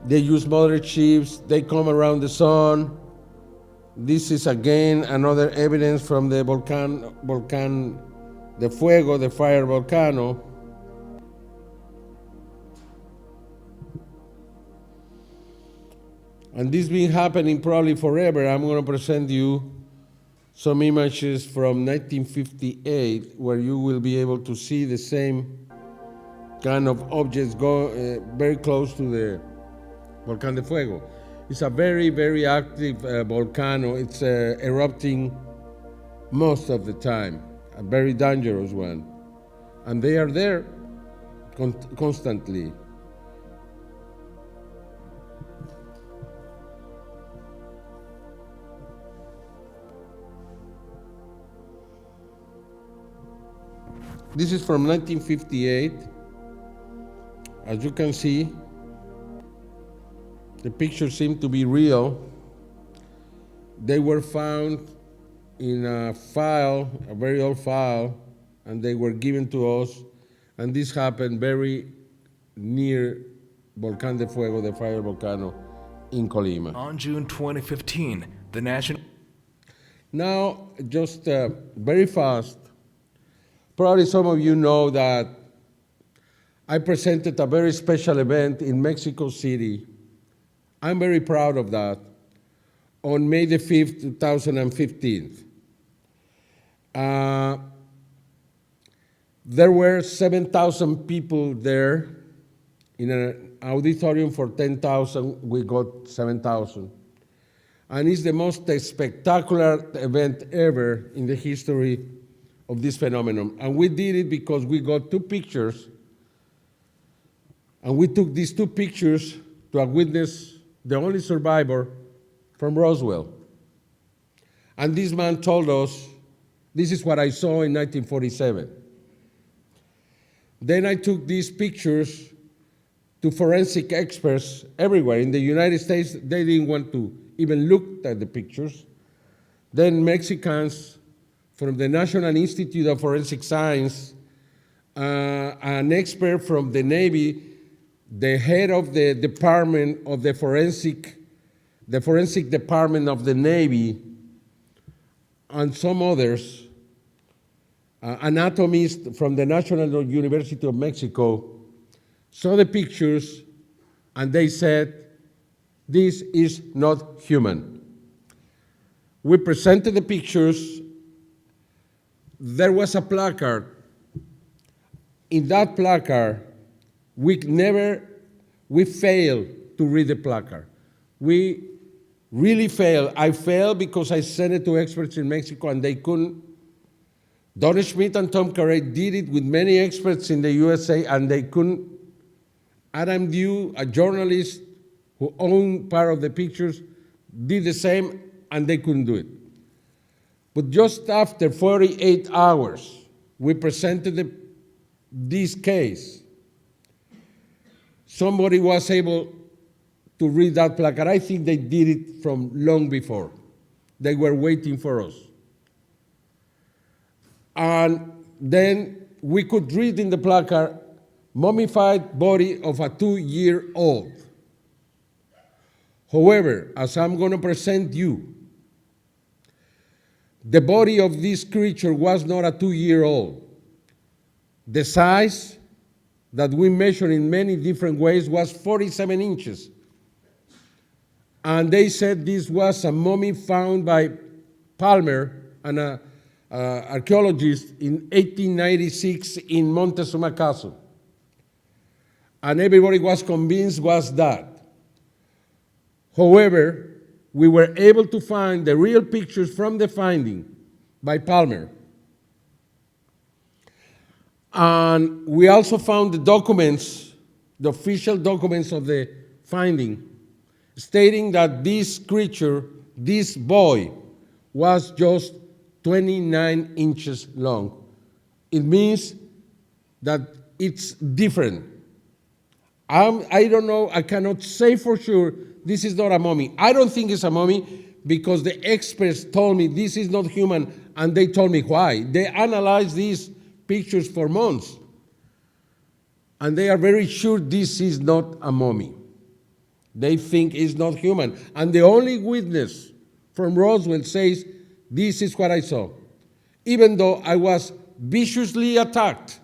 [SPEAKER 3] they use motherships, they come around the sun. This is again another evidence from the Volcán de Fuego, the fire volcano. And this been happening probably forever. I'm going to present you some images from 1958 where you will be able to see the same kind of objects go very close to the Volcán de Fuego. It's a very, very active volcano. It's erupting most of the time, a very dangerous one. And they are there constantly. This is from 1958. As you can see, the pictures seem to be real. They were found in a file, a very old file, and they were given to us. And this happened very near Volcán de Fuego, the fire volcano in Colima.
[SPEAKER 12] On June 2015, the National...
[SPEAKER 3] Now, just very fast, probably some of you know that I presented a very special event in Mexico City. I'm very proud of that. On May the 5th, 2015. There were 7,000 people there. In an auditorium for 10,000, we got 7,000. And it's the most spectacular event ever in the history of this phenomenon. And we did it because we got two pictures, and we took these two pictures to a witness, the only survivor from Roswell. And this man told us, this is what I saw in 1947. Then I took these pictures to forensic experts everywhere. In the United States, they didn't want to even look at the pictures. Then Mexicans from the National Institute of Forensic Science, an expert from the Navy, the head of the Department of the Forensic the forensic department of the Navy, and some others, anatomists from the National University of Mexico, saw the pictures and they said, this is not human. We presented the pictures. There was a placard. In that placard, we failed to read the placard. We really failed. I failed because I sent it to experts in Mexico and they couldn't. Don Schmidt and Tom Carey did it with many experts in the USA and they couldn't. Adam Dew, a journalist who owned part of the pictures, did the same and they couldn't do it. But just after 48 hours, we presented this case. Somebody was able to read that placard. I think they did it from long before. They were waiting for us. And then we could read in the placard, mummified body of a 2-year-old. However, as I'm going to present you, the body of this creature was not a 2-year-old. The size that we measured in many different ways was 47 inches. And they said this was a mummy found by Palmer, an archaeologist, in 1896 in Montezuma Castle. And everybody was convinced was that. However, we were able to find the real pictures from the finding by Palmer. And we also found the documents, the official documents of the finding, stating that this creature, this boy, was just 29 inches long. It means that it's different. I don't know, I cannot say for sure this is not a mummy. I don't think it's a mummy because the experts told me this is not human, and they told me why. They analyzed these pictures for months, and they are very sure this is not a mummy. They think it's not human. And the only witness from Roswell says, this is what I saw. Even though I was viciously attacked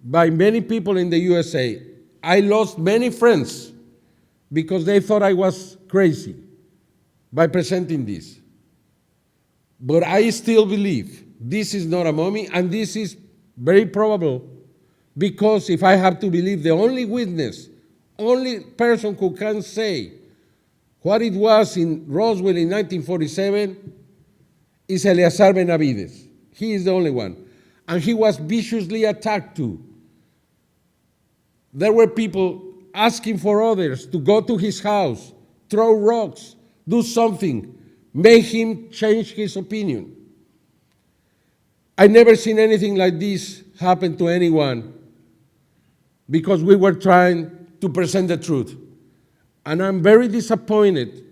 [SPEAKER 3] by many people in the USA, I lost many friends because they thought I was crazy by presenting this. But I still believe this is not a mummy, and this is very probable because if I have to believe the only witness, only person who can say what it was in Roswell in 1947 is Eleazar Benavides. He is the only one. And he was viciously attacked too. There were people asking for others to go to his house, throw rocks, do something, make him change his opinion. I never seen anything like this happen to anyone because we were trying to present the truth. And I'm very disappointed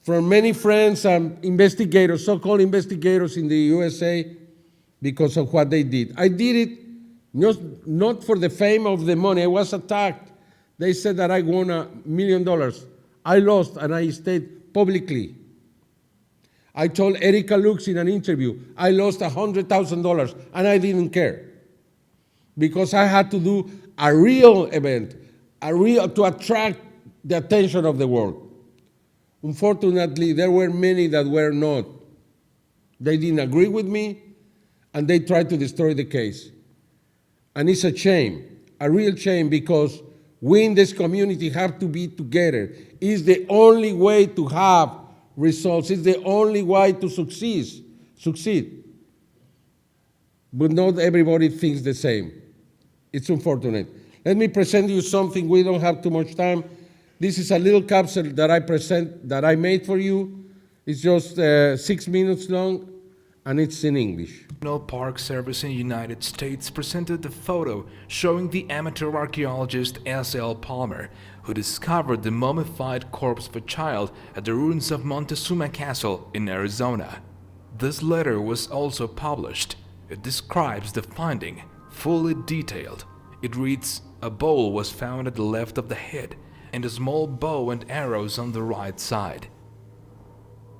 [SPEAKER 3] from many friends and investigators, so-called investigators in the USA, because of what they did. I did it not for the fame of the money. I was attacked. They said that I won $1 million. I lost, and I stated publicly. I told Erika Lux in an interview, I lost $100,000, and I didn't care. Because I had to do a real event, to attract the attention of the world. Unfortunately, there were many that were not. They didn't agree with me, and they tried to destroy the case. And it's a shame, a real shame, because we in this community have to be together. It's the only way to have results. It's the only way to succeed. But not everybody thinks the same. It's unfortunate. Let me present you something. We don't have too much time. This is a little capsule that I made for you. It's just 6 minutes long, and it's in English.
[SPEAKER 12] National Park Service in the United States presented a photo showing the amateur archaeologist S.L. Palmer, who discovered the mummified corpse of a child at the ruins of Montezuma Castle in Arizona. This letter was also published. It describes the finding, fully detailed. It reads, "A bowl was found at the left of the head, and a small bow and arrows on the right side.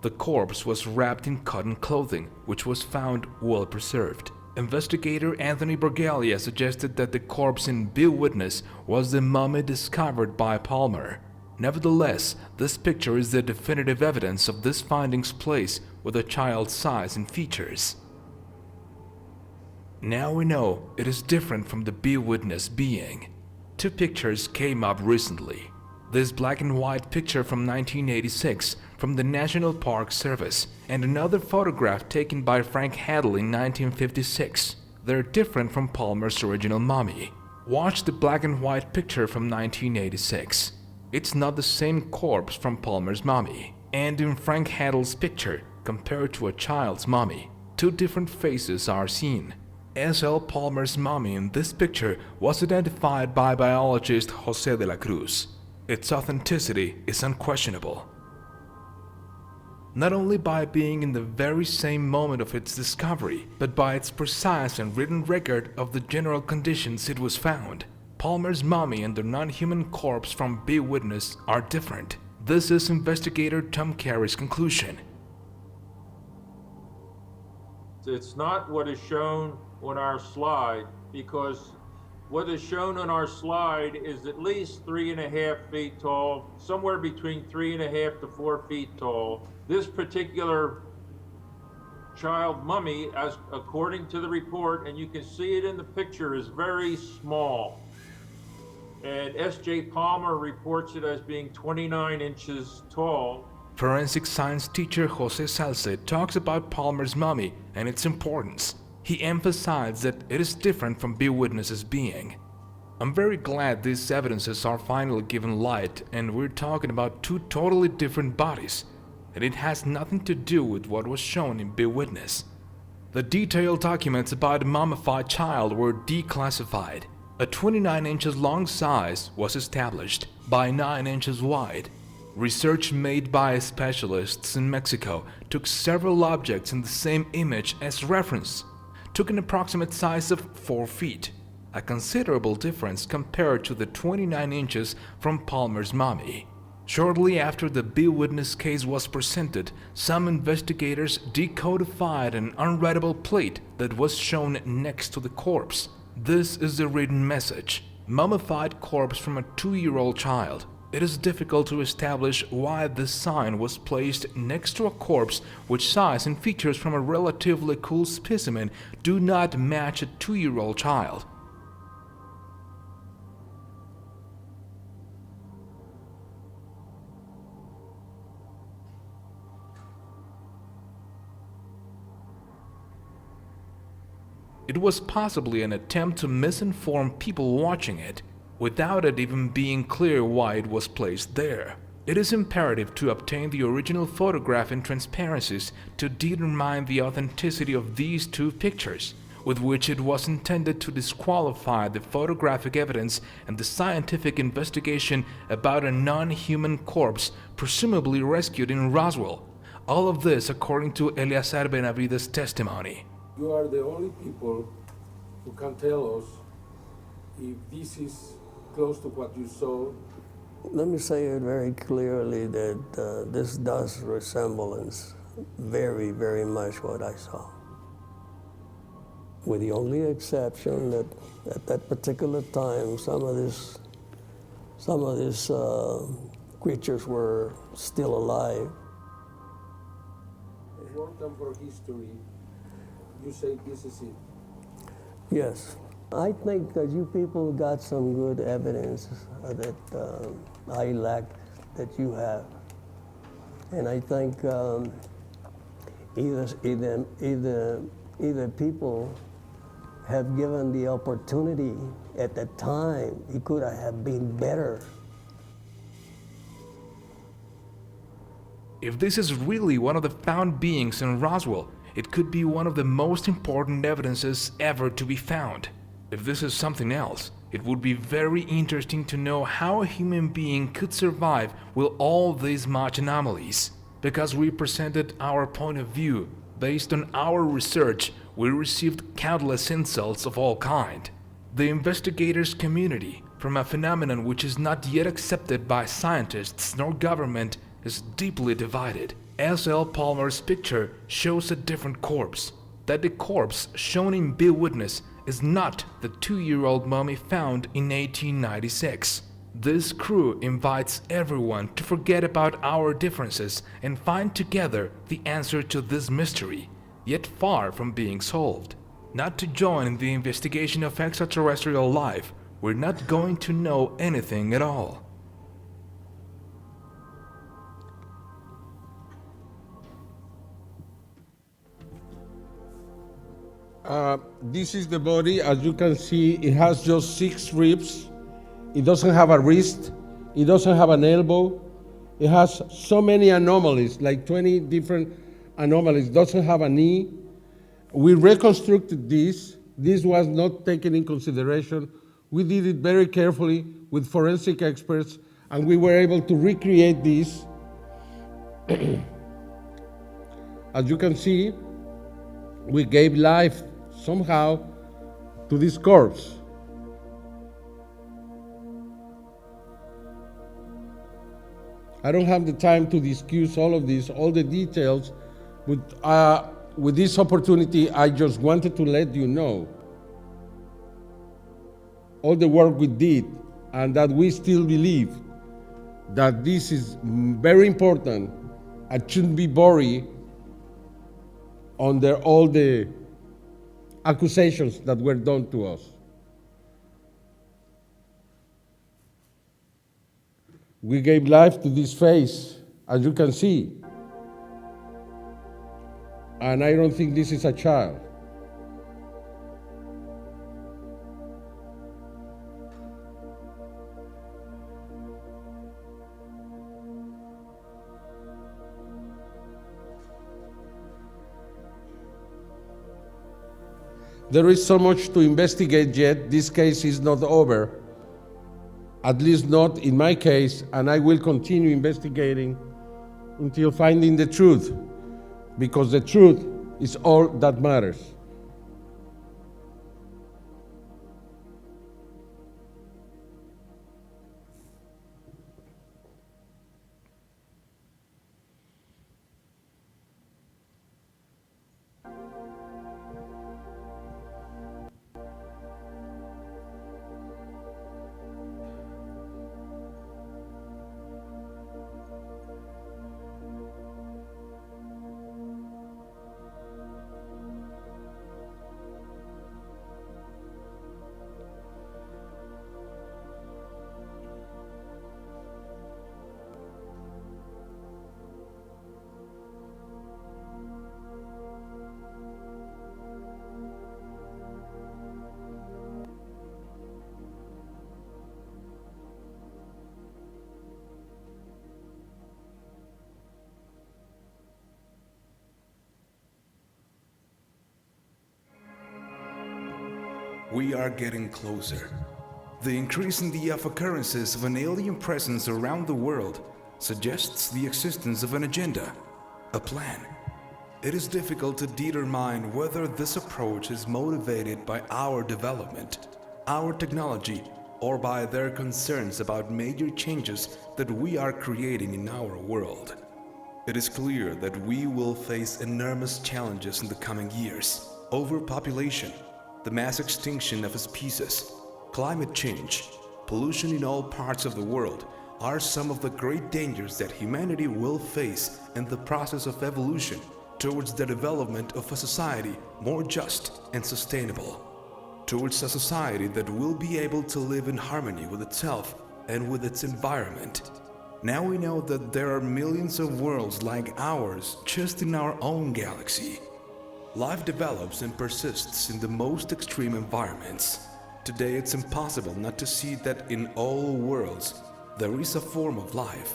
[SPEAKER 12] The corpse was wrapped in cotton clothing, which was found well preserved. Investigator Anthony Bergalia suggested that the corpse in Be Witness was the mummy discovered by Palmer. Nevertheless, this picture is the definitive evidence of this finding's place with a child's size and features. Now we know it is different from the Be Witness being. Two pictures came up recently. This black and white picture from 1986 from the National Park Service and another photograph taken by Frank Hadley in 1956. They're different from Palmer's original mummy. Watch the black and white picture from 1986. It's not the same corpse from Palmer's mummy. And in Frank Hadley's picture, compared to a child's mummy, two different faces are seen. S.L. Palmer's mummy in this picture was identified by biologist Jose de la Cruz. Its authenticity is unquestionable. Not only by being in the very same moment of its discovery, but by its precise and written record of the general conditions it was found. Palmer's mummy and the non-human corpse from Be Witness are different. This is investigator Tom Carey's conclusion.
[SPEAKER 13] It's not what is shown on our slide, because what is shown on our slide is at least 3.5 feet tall, somewhere between 3.5 to 4 feet tall. This particular child mummy, as according to the report, and you can see it in the picture, is very small. And S.J. Palmer reports it as being 29 inches tall.
[SPEAKER 12] Forensic science teacher Jose Salce talks about Palmer's mummy and its importance. He emphasized that it is different from Be Witness's being. I'm very glad these evidences are finally given light, and we're talking about two totally different bodies, and it has nothing to do with what was shown in Be Witness. The detailed documents about the mummified child were declassified. A 29 inches long size was established by 9 inches wide. Research made by specialists in Mexico took several objects in the same image as reference, took an approximate size of 4 feet, a considerable difference compared to the 29 inches from Palmer's mummy. Shortly after the Be Witness case was presented, some investigators decodified an unreadable plate that was shown next to the corpse. This is the written message: mummified corpse from a 2-year-old child. It is difficult to establish why this sign was placed next to a corpse which size and features from a relatively cool specimen do not match a 2-year-old child. It was possibly an attempt to misinform people watching it, without it even being clear why it was placed there. It is imperative to obtain the original photograph in transparencies to determine the authenticity of these two pictures, with which it was intended to disqualify the photographic evidence and the scientific investigation about a non-human corpse presumably rescued in Roswell. All of this according to Eleazar Benavides' testimony.
[SPEAKER 3] You are the only people who can tell us if this is close to what you saw.
[SPEAKER 14] Let me say it very clearly that this does resemblance very, very much what I saw. With the only exception that at that particular time, some of these creatures were still alive.
[SPEAKER 3] Short-term for history, you say this is it.
[SPEAKER 14] Yes. I think that you people got some good evidence that I lack that you have. And I think either people have given the opportunity at the time, it could have been better.
[SPEAKER 12] If this is really one of the found beings in Roswell, it could be one of the most important evidences ever to be found. If this is something else, it would be very interesting to know how a human being could survive with all these much anomalies. Because we presented our point of view, based on our research, we received countless insults of all kind. The investigators community, from a phenomenon which is not yet accepted by scientists nor government is deeply divided. S.L. Palmer's picture shows a different corpse. That the corpse shown in B Witness is not the 2-year-old mummy found in 1896. This crew invites everyone to forget about our differences and find together the answer to this mystery, yet far from being solved. Not to join in the investigation of extraterrestrial life, we're not going to know anything at all.
[SPEAKER 3] This is the body. As you can see, it has just 6 ribs. It doesn't have a wrist. It doesn't have an elbow. It has so many anomalies, like 20 different anomalies. It doesn't have a knee. We reconstructed this. This was not taken in consideration. We did it very carefully with forensic experts, and we were able to recreate this. As you can see, we gave life somehow to this corpse. I don't have the time to discuss all of this, all the details, but with this opportunity, I just wanted to let you know all the work we did, and that we still believe that this is very important and shouldn't be buried under all the accusations that were done to us. We gave life to this face, as you can see. And I don't think this is a child. There is so much to investigate yet. This case is not over, at least not in my case, and I will continue investigating until finding the truth, because the truth is all that matters.
[SPEAKER 12] We are getting closer. The increase in the occurrences of an alien presence around the world suggests the existence of an agenda, a plan. It is difficult to determine whether this approach is motivated by our development, our technology, or by their concerns about major changes that we are creating in our world. It is clear that we will face enormous challenges in the coming years. Overpopulation, the mass extinction of species, climate change, pollution in all parts of the world are some of the great dangers that humanity will face in the process of evolution towards the development of a society more just and sustainable, towards a society that will be able to live in harmony with itself and with its environment. Now we know that there are millions of worlds like ours just in our own galaxy. Life develops and persists in the most extreme environments. Today it's impossible not to see that in all worlds there is a form of life.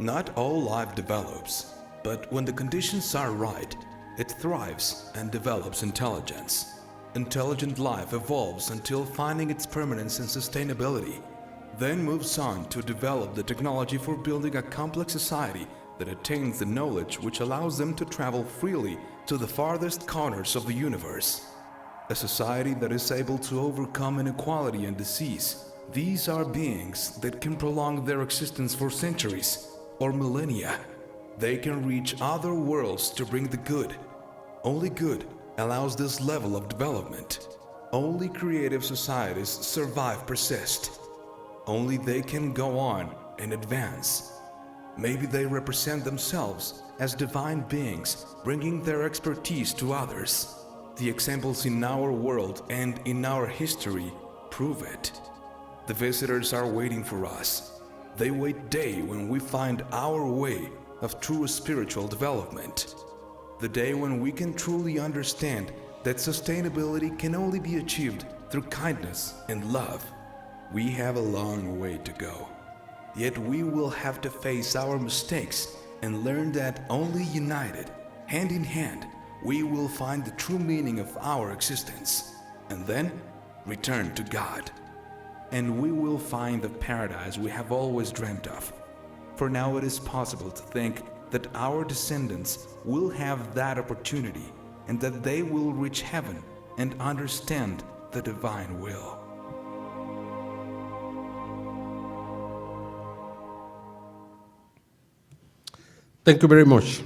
[SPEAKER 12] Not all life develops, but when the conditions are right, it thrives and develops intelligence. Intelligent life evolves until finding its permanence and sustainability, then moves on to develop the technology for building a complex society that attains the knowledge which allows them to travel freely to the farthest corners of the universe. A society that is able to overcome inequality and disease, These are beings that can prolong their existence for centuries or millennia. They can reach other worlds to bring the good. Only good allows this level of development. Only creative societies survive, persist. Only they can go on and advance. Maybe they represent themselves as divine beings, bringing their expertise to others. The examples in our world and in our history prove it. The visitors are waiting for us. They wait day when we find our way of true spiritual development. The day when we can truly understand that sustainability can only be achieved through kindness and love. We have a long way to go. Yet we will have to face our mistakes and learn that only united, hand in hand, we will find the true meaning of our existence, and then return to God. And we will find the paradise we have always dreamt of. For now it is possible to think that our descendants will have that opportunity and that they will reach heaven and understand the divine will.
[SPEAKER 3] Thank you very much.